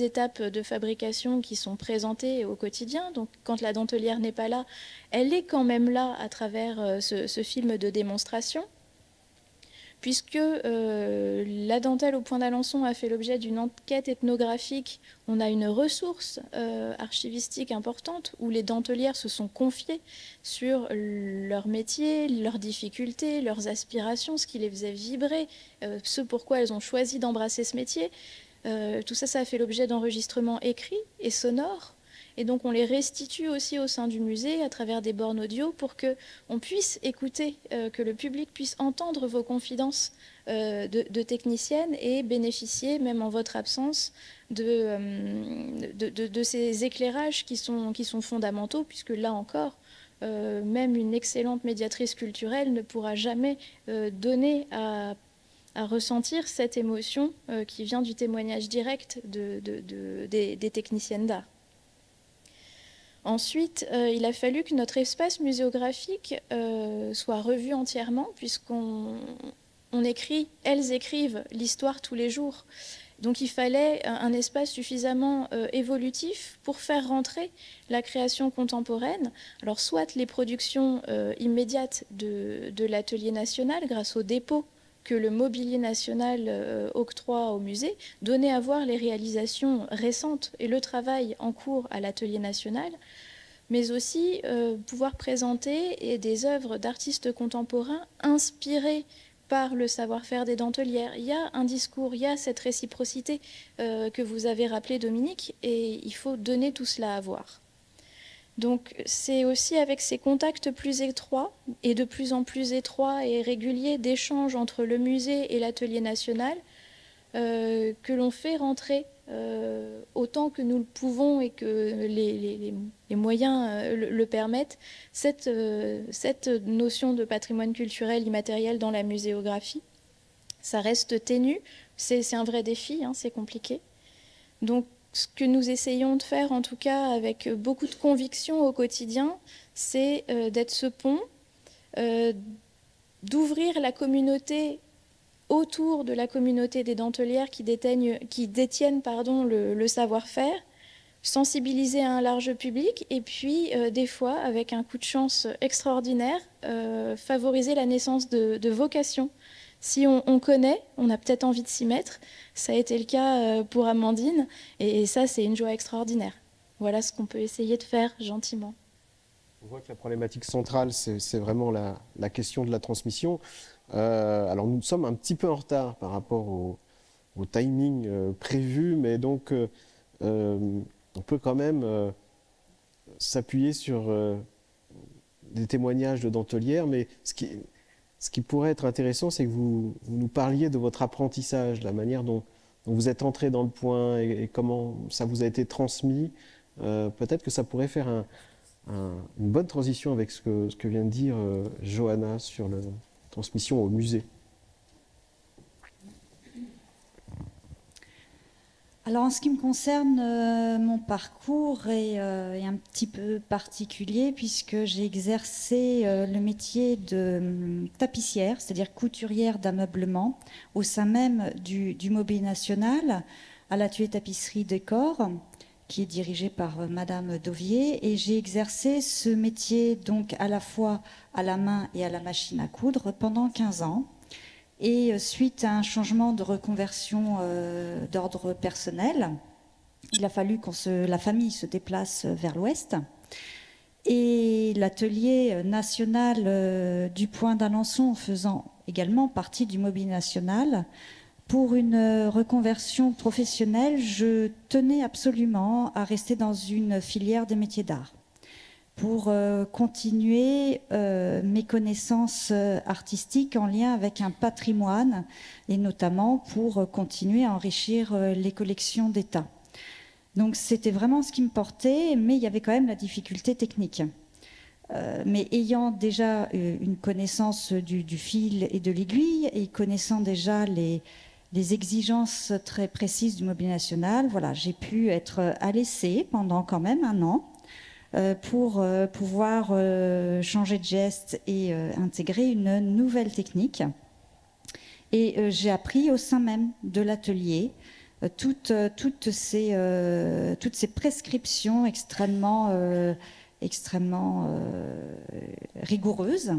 étapes de fabrication qui sont présentées au quotidien. Donc quand la dentelière n'est pas là, elle est quand même là à travers ce film de démonstration. Puisque la dentelle au Point d'Alençon a fait l'objet d'une enquête ethnographique, on a une ressource archivistique importante où les dentelières se sont confiées sur leur métier, leurs difficultés, leurs aspirations, ce qui les faisait vibrer, ce pourquoi elles ont choisi d'embrasser ce métier. Tout ça, ça a fait l'objet d'enregistrements écrits et sonores. Et donc on les restitue aussi au sein du musée à travers des bornes audio pour qu'on puisse écouter, que le public puisse entendre vos confidences de techniciennes et bénéficier, même en votre absence, de ces éclairages qui sont fondamentaux, puisque là encore, même une excellente médiatrice culturelle ne pourra jamais donner à ressentir cette émotion qui vient du témoignage direct des techniciennes d'art. Ensuite, il a fallu que notre espace muséographique soit revu entièrement, elles écrivent l'histoire tous les jours. Donc il fallait un espace suffisamment évolutif pour faire rentrer la création contemporaine. Alors soit les productions immédiates de l'Atelier national, grâce au dépôt que le mobilier national octroie au musée, donner à voir les réalisations récentes et le travail en cours à l'Atelier national, mais aussi pouvoir présenter des œuvres d'artistes contemporains inspirées par le savoir-faire des dentelières. Il y a un discours, il y a cette réciprocité que vous avez rappelé, Dominique, et il faut donner tout cela à voir. Donc c'est aussi avec ces contacts plus étroits et de plus en plus étroits et réguliers d'échanges entre le musée et l'Atelier national que l'on fait rentrer autant que nous le pouvons et que les moyens le permettent, cette notion de patrimoine culturel immatériel dans la muséographie. Ça reste ténu, c'est un vrai défi, hein, c'est compliqué. Donc ce que nous essayons de faire, en tout cas avec beaucoup de conviction au quotidien, c'est d'être ce pont, d'ouvrir la communauté autour de la communauté des dentelières qui détiennent le savoir-faire, sensibiliser à un large public et puis des fois, avec un coup de chance extraordinaire, favoriser la naissance de vocations. Si on connaît, on a peut-être envie de s'y mettre. Ça a été le cas pour Amandine et ça, c'est une joie extraordinaire. Voilà ce qu'on peut essayer de faire gentiment. On voit que la problématique centrale, c'est vraiment la question de la transmission. Alors nous sommes un petit peu en retard par rapport au timing prévu, mais donc on peut quand même s'appuyer sur des témoignages de dentelières, mais ce qui pourrait être intéressant, c'est que vous nous parliez de votre apprentissage, la manière dont vous êtes entré dans le point et comment ça vous a été transmis. Peut-être que ça pourrait faire une bonne transition avec ce que vient de dire Johanna sur la transmission au musée. Alors en ce qui me concerne, mon parcours est un petit peu particulier puisque j'ai exercé le métier de tapissière, c'est-à-dire couturière d'ameublement, au sein même du Mobilier National, à l'atelier tapisserie décor, qui est dirigé par Madame Dauvier. Et j'ai exercé ce métier donc à la fois à la main et à la machine à coudre pendant 15 ans. Et suite à un changement de reconversion d'ordre personnel, il a fallu la famille se déplace vers l'ouest. Et l'atelier national du Point d'Alençon, faisant également partie du Mobilier National, pour une reconversion professionnelle, je tenais absolument à rester dans une filière des métiers d'art pour continuer mes connaissances artistiques en lien avec un patrimoine et notamment pour continuer à enrichir les collections d'État. Donc c'était vraiment ce qui me portait, mais il y avait quand même la difficulté technique. Mais ayant déjà une connaissance du fil et de l'aiguille et connaissant déjà les exigences très précises du Mobilier National, voilà, j'ai pu être à l'essai pendant quand même 1 an pour pouvoir changer de geste et intégrer une nouvelle technique. Et j'ai appris au sein même de l'atelier toutes ces prescriptions extrêmement rigoureuses.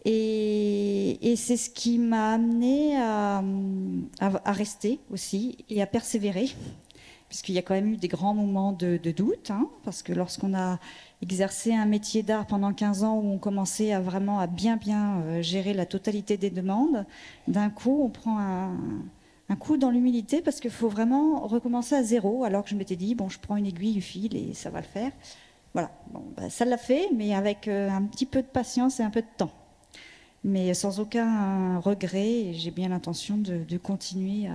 Et c'est ce qui m'a amené à rester aussi et à persévérer, puisqu'il y a quand même eu des grands moments de doute, hein, parce que lorsqu'on a exercé un métier d'art pendant 15 ans où on commençait à vraiment à bien gérer la totalité des demandes, d'un coup on prend un coup dans l'humilité parce qu'il faut vraiment recommencer à zéro, alors que je m'étais dit, bon, je prends une aiguille, du fil et ça va le faire. Voilà, bon, ça l'a fait, mais avec un petit peu de patience et un peu de temps. mais sans aucun regret. Et j'ai bien l'intention de continuer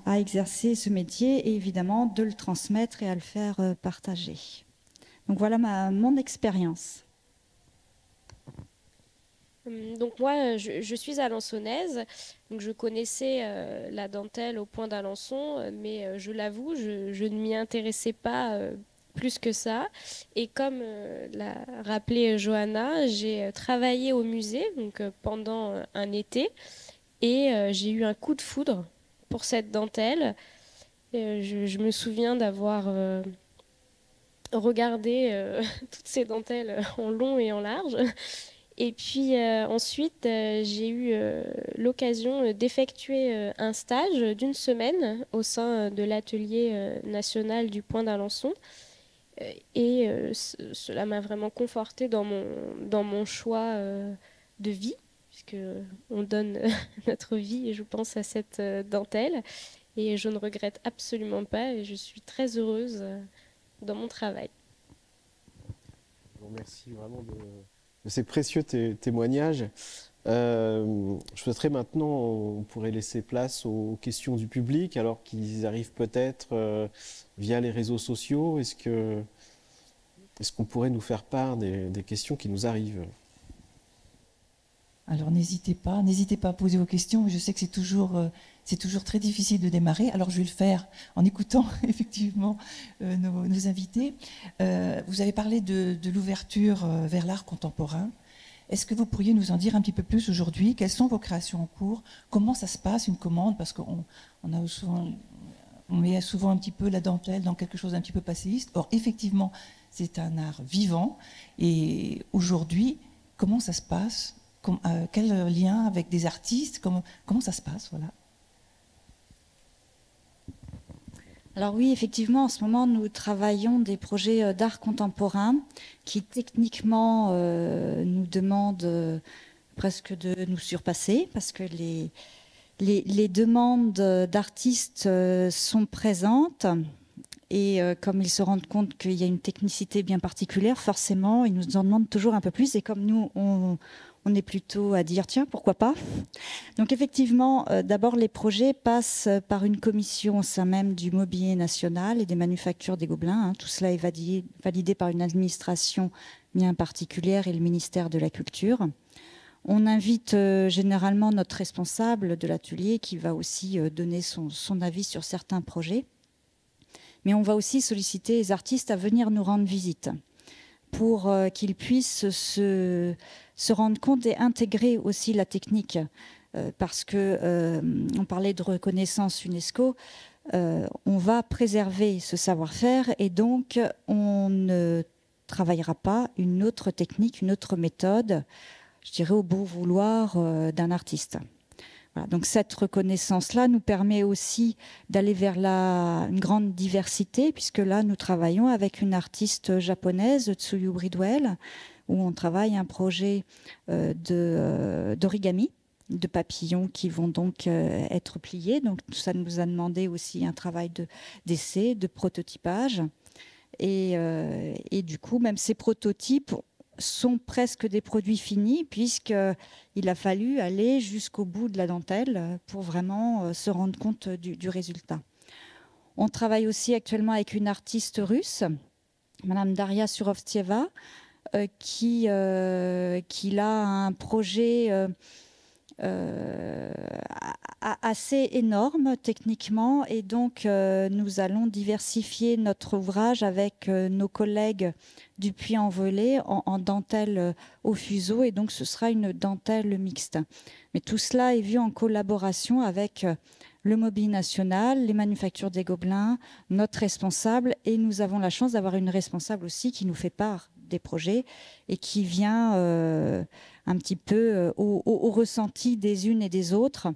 à exercer ce métier et évidemment de le transmettre et à le faire partager. Donc voilà mon expérience. Donc moi, je suis alençonnaise, donc je connaissais la dentelle au Point d'Alençon, mais je l'avoue, je ne m'y intéressais pas plus que ça. Et comme l'a rappelé Johanna, j'ai travaillé au musée donc, pendant un été et j'ai eu un coup de foudre pour cette dentelle. Je me souviens d'avoir regardé toutes ces dentelles en long et en large. Et puis ensuite, j'ai eu l'occasion d'effectuer un stage d'une semaine au sein de l'atelier national du Point d'Alençon. Et cela m'a vraiment confortée dans mon choix de vie, puisqu'on donne notre vie, je pense, à cette dentelle. Et je ne regrette absolument pas et je suis très heureuse dans mon travail. Bon, merci vraiment de ces précieux témoignages. Je souhaiterais maintenant, on pourrait laisser place aux questions du public, alors qu'ils arrivent peut-être via les réseaux sociaux. Est-ce qu'on pourrait nous faire part des questions qui nous arrivent? Alors n'hésitez pas à poser vos questions. Je sais que c'est toujours très difficile de démarrer. Alors je vais le faire en écoutant effectivement nos invités. Vous avez parlé de l'ouverture vers l'art contemporain. Est-ce que vous pourriez nous en dire un petit peu plus aujourd'hui? Quelles sont vos créations en cours? Comment ça se passe, une commande? Parce qu'on met souvent un petit peu la dentelle dans quelque chose d'un petit peu passéiste. Or, effectivement, c'est un art vivant. Et aujourd'hui, comment ça se passe? Quel lien avec des artistes? Comment ça se passe? Voilà. Alors oui, effectivement, en ce moment, nous travaillons des projets d'art contemporain qui techniquement nous demandent presque de nous surpasser parce que les demandes d'artistes sont présentes et comme ils se rendent compte qu'il y a une technicité bien particulière, forcément, ils nous en demandent toujours un peu plus. Et comme nous, on est plutôt à dire, tiens, pourquoi pas? Donc effectivement, d'abord, les projets passent par une commission au sein même du Mobilier national et des manufactures des Gobelins. Tout cela est validé par une administration bien particulière et le ministère de la Culture. On invite généralement notre responsable de l'atelier qui va aussi donner son avis sur certains projets. Mais on va aussi solliciter les artistes à venir nous rendre visite pour qu'ils puissent se rendre compte et intégrer aussi la technique. Parce qu'on parlait de reconnaissance UNESCO, on va préserver ce savoir-faire et donc on ne travaillera pas une autre technique, une autre méthode, je dirais au bon vouloir d'un artiste. Voilà, donc cette reconnaissance-là nous permet aussi d'aller vers une grande diversité, puisque là, nous travaillons avec une artiste japonaise, Tsuyu Bridwell, où on travaille un projet d'origami, de papillons qui vont donc être pliés. Donc ça nous a demandé aussi un travail d'essai, de prototypage. Et du coup, même ces prototypes sont presque des produits finis puisqu'il a fallu aller jusqu'au bout de la dentelle pour vraiment se rendre compte du résultat. On travaille aussi actuellement avec une artiste russe, Madame Daria Surovtsieva, qui a un projet assez énorme techniquement et donc nous allons diversifier notre ouvrage avec nos collègues du Puy-en-Velay en dentelle au fuseau et donc ce sera une dentelle mixte. Mais tout cela est vu en collaboration avec le Mobilier national, les manufactures des Gobelins, notre responsable et nous avons la chance d'avoir une responsable aussi qui nous fait part des projets et qui vient un petit peu au ressenti des unes et des autres.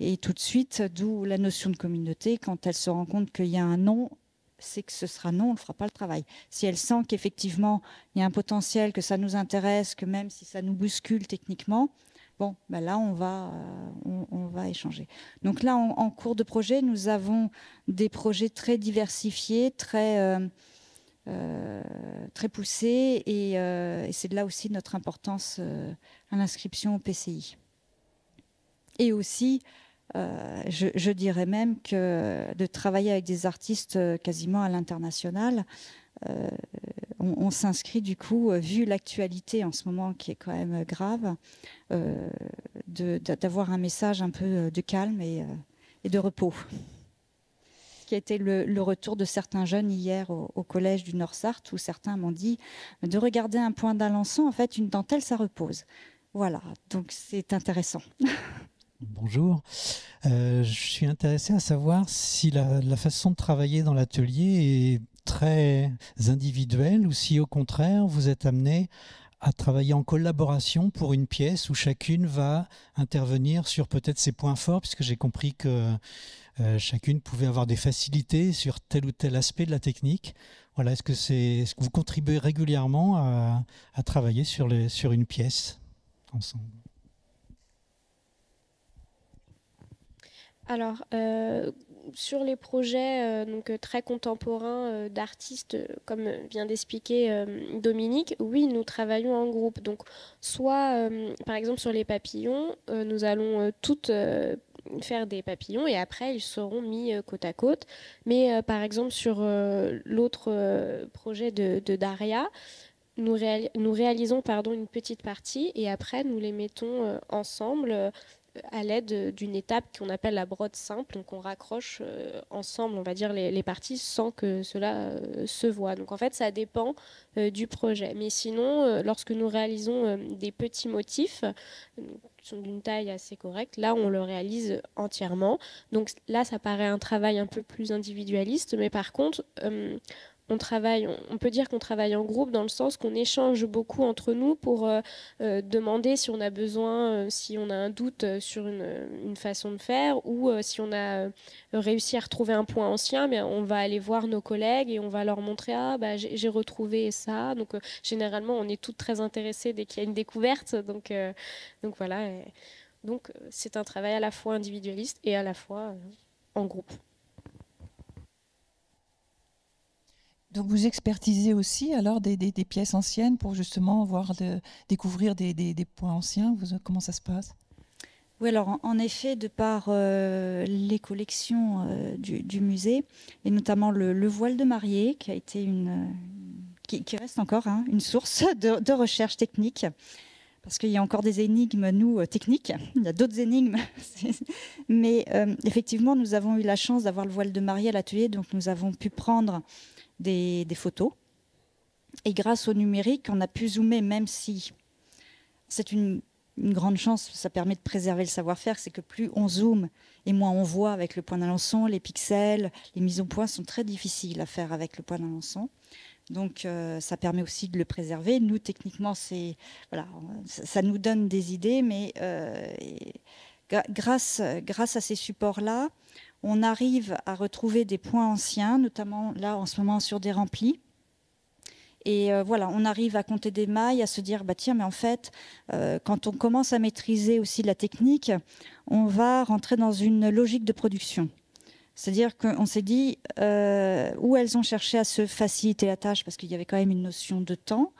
Et tout de suite, d'où la notion de communauté, quand elle se rend compte qu'il y a un non, c'est que ce sera non, on ne fera pas le travail. Si elle sent qu'effectivement, il y a un potentiel, que ça nous intéresse, que même si ça nous bouscule techniquement, bon, ben là, on va échanger. Donc là, en cours de projet, nous avons des projets très diversifiés, très très poussée, et c'est de là aussi notre importance à l'inscription au PCI. Et aussi, je dirais même que de travailler avec des artistes quasiment à l'international, on s'inscrit du coup, vu l'actualité en ce moment qui est quand même grave, d'avoir un message un peu de calme et de repos. Ce qui a été le retour de certains jeunes hier au collège du Nord-Sarthe, où certains m'ont dit de regarder un point d'Alençon, en fait une dentelle ça repose. Voilà, donc c'est intéressant. Bonjour. Je suis intéressé à savoir si la façon de travailler dans l'atelier est très individuelle ou si au contraire vous êtes amené à travailler en collaboration pour une pièce où chacune va intervenir sur peut-être ses points forts, puisque j'ai compris que chacune pouvait avoir des facilités sur tel ou tel aspect de la technique. Voilà, est-ce que vous contribuez régulièrement à travailler sur une pièce ensemble? Alors, sur les projets donc, très contemporains d'artistes, comme vient d'expliquer Dominique, oui, nous travaillons en groupe. Donc, soit, par exemple, sur les papillons, nous allons toutes faire des papillons et après, ils seront mis côte à côte. Mais, par exemple, sur l'autre projet de Daria, nous réalisons une petite partie et après, nous les mettons ensemble à l'aide d'une étape qu'on appelle la brode simple. Donc on raccroche ensemble, on va dire, les parties sans que cela se voit. Donc en fait, ça dépend du projet. Mais sinon, lorsque nous réalisons des petits motifs qui sont d'une taille assez correcte, là, on le réalise entièrement. Donc là, ça paraît un travail un peu plus individualiste, mais par contre, on peut dire qu'on travaille en groupe dans le sens qu'on échange beaucoup entre nous pour demander si on a besoin, si on a un doute sur une façon de faire ou si on a réussi à retrouver un point ancien, mais on va aller voir nos collègues et on va leur montrer j'ai retrouvé ça. Donc généralement on est toutes très intéressées dès qu'il y a une découverte. Donc voilà. Donc c'est un travail à la fois individualiste et à la fois en groupe. Donc vous expertisez aussi alors des pièces anciennes pour justement découvrir des points anciens. Comment ça se passe? Oui, alors en effet, de par les collections du musée, et notamment le voile de mariée, qui a été qui reste encore une source de recherche technique, parce qu'il y a encore des énigmes, nous, techniques. Il y a d'autres énigmes. Mais effectivement, nous avons eu la chance d'avoir le voile de mariée à l'atelier, donc nous avons pu prendre des photos. Et grâce au numérique, on a pu zoomer, même si c'est une grande chance, ça permet de préserver le savoir-faire, c'est que plus on zoome et moins on voit avec le point d'Alençon, les pixels, les mises au point sont très difficiles à faire avec le point d'Alençon. Donc ça permet aussi de le préserver. Nous, techniquement, ça nous donne des idées, mais grâce à ces supports-là, on arrive à retrouver des points anciens, notamment là en ce moment sur des remplis. Et on arrive à compter des mailles, à se dire, tiens, mais en fait, quand on commence à maîtriser aussi la technique, on va rentrer dans une logique de production. C'est-à-dire qu'on s'est dit, où elles ont cherché à se faciliter la tâche, parce qu'il y avait quand même une notion de temps,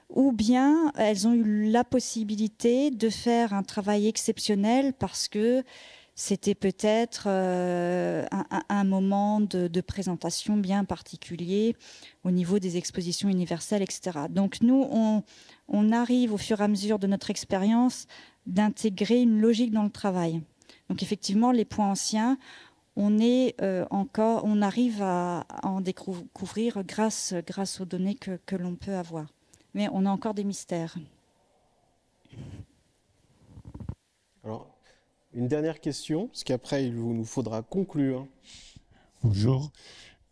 ou bien elles ont eu la possibilité de faire un travail exceptionnel parce que c'était peut-être un moment de présentation bien particulier au niveau des expositions universelles, etc. Donc nous, on arrive au fur et à mesure de notre expérience d'intégrer une logique dans le travail. Donc effectivement, les points anciens, on arrive à en découvrir grâce aux données que l'on peut avoir. Mais on a encore des mystères. Alors, une dernière question, parce qu'après, il nous faudra conclure. Bonjour.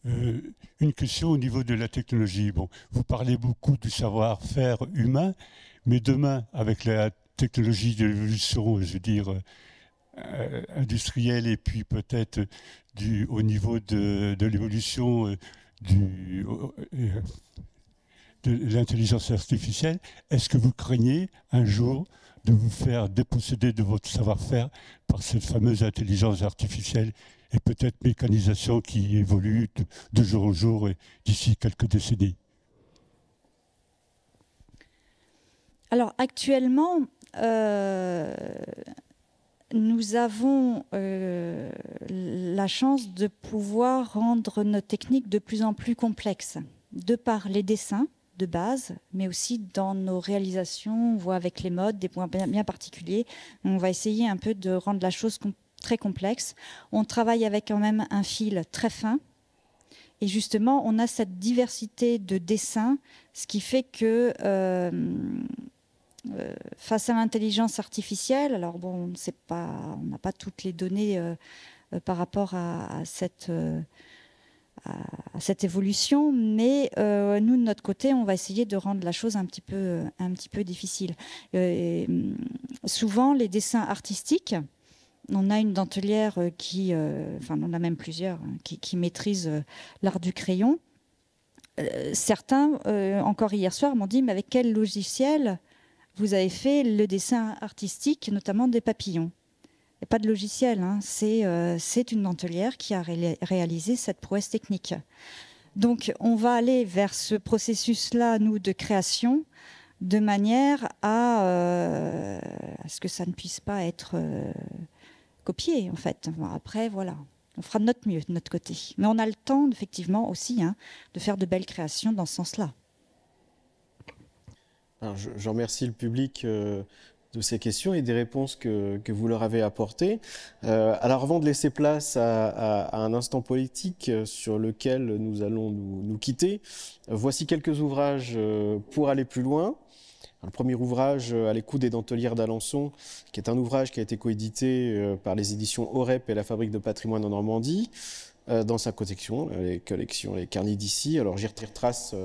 Une question au niveau de la technologie. Bon, vous parlez beaucoup du savoir-faire humain, mais demain, avec la technologie de l'évolution, je veux dire, industrielle, et puis peut-être au niveau de l'évolution de l'intelligence artificielle, est-ce que vous craignez un jour de vous faire déposséder de votre savoir-faire par cette fameuse intelligence artificielle et peut-être mécanisation qui évolue de jour en jour et d'ici quelques décennies? Alors actuellement, nous avons la chance de pouvoir rendre nos techniques de plus en plus complexes, de par les dessins de base, mais aussi dans nos réalisations. On voit avec les modes des points bien particuliers. On va essayer un peu de rendre la chose très complexe. On travaille avec quand même un fil très fin. Et justement, on a cette diversité de dessins, ce qui fait que face à l'intelligence artificielle, alors bon, on n'a pas toutes les données par rapport à cette évolution, mais nous, de notre côté, on va essayer de rendre la chose un petit peu difficile. Souvent, les dessins artistiques, on a une dentelière on en a même plusieurs, qui maîtrisent l'art du crayon. Certains, encore hier soir, m'ont dit, mais avec quel logiciel vous avez fait le dessin artistique, notamment des papillons? Il n'y a pas de logiciel, hein. C'est une dentelière qui a réalisé cette prouesse technique. Donc on va aller vers ce processus-là, nous, de création, de manière à ce que ça ne puisse pas être copié, en fait. Bon, après, voilà, on fera de notre mieux, de notre côté. Mais on a le temps, effectivement, aussi, hein, de faire de belles créations dans ce sens-là. Alors, je remercie le public de ces questions et des réponses que vous leur avez apportées. Alors avant de laisser place à un instant politique sur lequel nous allons nous quitter, voici quelques ouvrages pour aller plus loin. Le premier ouvrage, À l'écoute des dentelières d'Alençon, qui est un ouvrage qui a été coédité par les éditions OREP et la Fabrique de patrimoine en Normandie, dans sa collection, les Carnets d'ici. Alors j'y retrace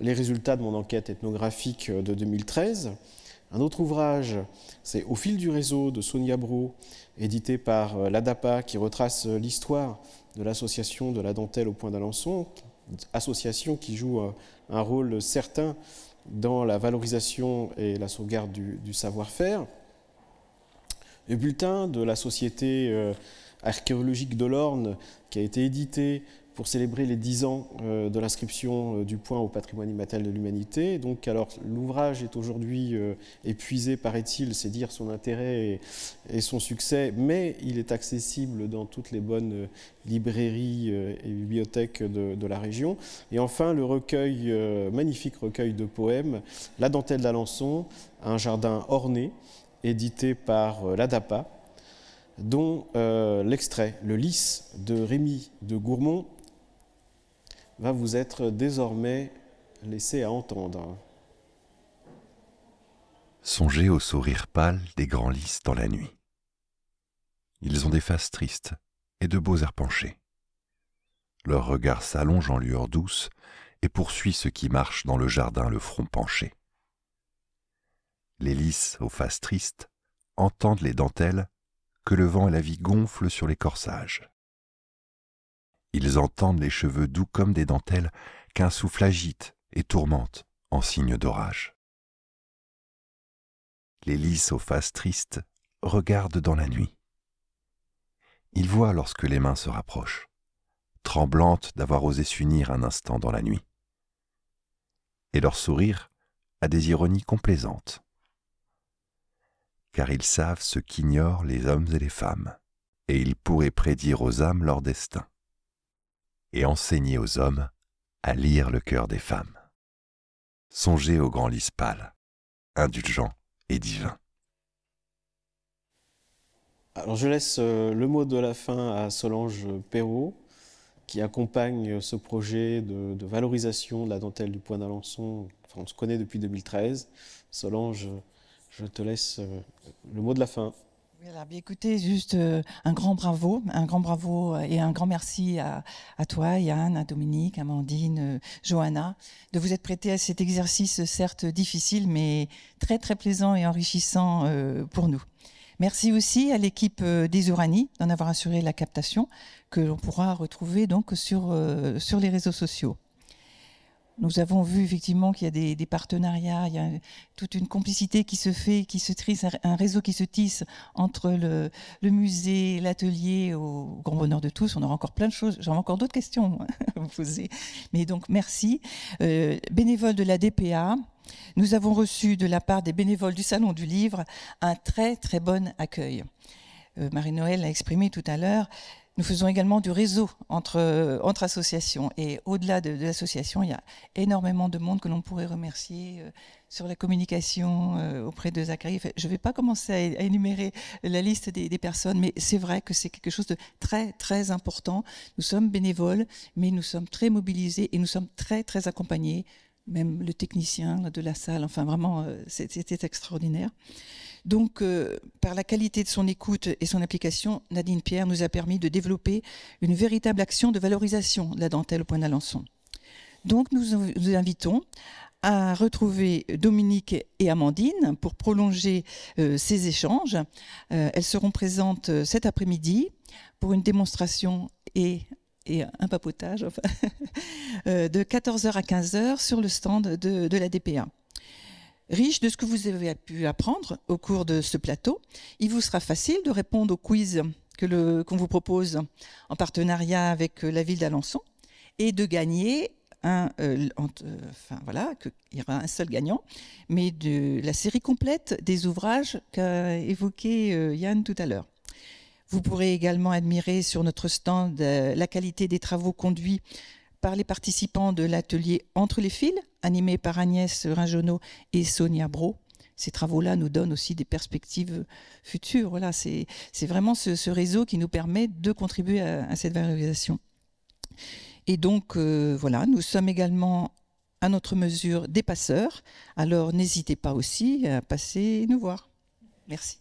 les résultats de mon enquête ethnographique de 2013. Un autre ouvrage, c'est Au fil du réseau de Sonia Brault, édité par l'ADAPA, qui retrace l'histoire de l'association de la dentelle au Point d'Alençon, association qui joue un rôle certain dans la valorisation et la sauvegarde du savoir-faire. Le bulletin de la Société archéologique de l'Orne, qui a été édité pour célébrer les 10 ans de l'inscription du Point au patrimoine immatériel de l'humanité. Donc, alors, l'ouvrage est aujourd'hui épuisé, paraît-il, c'est dire son intérêt et son succès, mais il est accessible dans toutes les bonnes librairies et bibliothèques de la région. Et enfin, le recueil, magnifique recueil de poèmes, La dentelle d'Alençon, un jardin orné, édité par l'ADAPA, dont l'extrait, Le lys de Rémy de Gourmont, va vous être désormais laissé à entendre. Songez au sourire pâle des grands lys dans la nuit. Ils ont des faces tristes et de beaux airs penchés. Leur regard s'allonge en lueur douce et poursuit ceux qui marchent dans le jardin le front penché. Les lys aux faces tristes entendent les dentelles que le vent et la vie gonflent sur les corsages. Ils entendent les cheveux doux comme des dentelles qu'un souffle agite et tourmente en signe d'orage. Les lys aux faces tristes regardent dans la nuit. Ils voient lorsque les mains se rapprochent, tremblantes d'avoir osé s'unir un instant dans la nuit. Et leur sourire a des ironies complaisantes, car ils savent ce qu'ignorent les hommes et les femmes, et ils pourraient prédire aux âmes leur destin, et enseigner aux hommes à lire le cœur des femmes. Songez au grand lys pâle, indulgent et divin. Alors je laisse le mot de la fin à Solange Perrault, qui accompagne ce projet de valorisation de la dentelle du Point d'Alençon. Enfin, on se connaît depuis 2013. Solange, je te laisse le mot de la fin. Voilà, bien écoutez, juste un grand bravo et un grand merci à toi, Yann, à Dominique, Amandine, Johanna, de vous être prêtés à cet exercice certes difficile, mais très très plaisant et enrichissant pour nous. Merci aussi à l'équipe des Uranie d'en avoir assuré la captation, que l'on pourra retrouver donc sur les réseaux sociaux. Nous avons vu effectivement qu'il y a des partenariats, il y a toute une complicité qui se fait, qui se tisse, un réseau qui se tisse entre le musée, l'atelier, au grand bonheur de tous. On aura encore plein de choses, j'aurai encore d'autres questions à vous poser. Mais donc merci. Bénévoles de la DPA, nous avons reçu de la part des bénévoles du Salon du Livre un très très bon accueil. Marie-Noël l'a exprimé tout à l'heure. Nous faisons également du réseau entre associations. Et au-delà de l'association, il y a énormément de monde que l'on pourrait remercier sur la communication auprès de Zacharie. Enfin, je ne vais pas commencer à énumérer la liste des personnes, mais c'est vrai que c'est quelque chose de très, très important. Nous sommes bénévoles, mais nous sommes très mobilisés et nous sommes très, très accompagnés. Même le technicien de la salle, enfin vraiment, c'était extraordinaire. Donc, par la qualité de son écoute et son application, Nadine Pierre nous a permis de développer une véritable action de valorisation de la dentelle au Point d'Alençon. Donc, nous vous invitons à retrouver Dominique et Amandine pour prolonger ces échanges. Elles seront présentes cet après-midi pour une démonstration et un papotage enfin, de 14h à 15h sur le stand de la DPA. Riche de ce que vous avez pu apprendre au cours de ce plateau, il vous sera facile de répondre au quiz qu'on vous propose en partenariat avec la ville d'Alençon et de gagner enfin voilà, qu'il y aura un seul gagnant, mais de la série complète des ouvrages qu'a évoqué Yann tout à l'heure. Vous pourrez également admirer sur notre stand la qualité des travaux conduits par les participants de l'atelier Entre les fils, animé par Agnès Ringenot et Sonia Brault. Ces travaux-là nous donnent aussi des perspectives futures. Voilà, c'est vraiment ce réseau qui nous permet de contribuer à cette valorisation. Et donc, voilà, nous sommes également à notre mesure des passeurs. Alors, n'hésitez pas aussi à passer nous voir. Merci.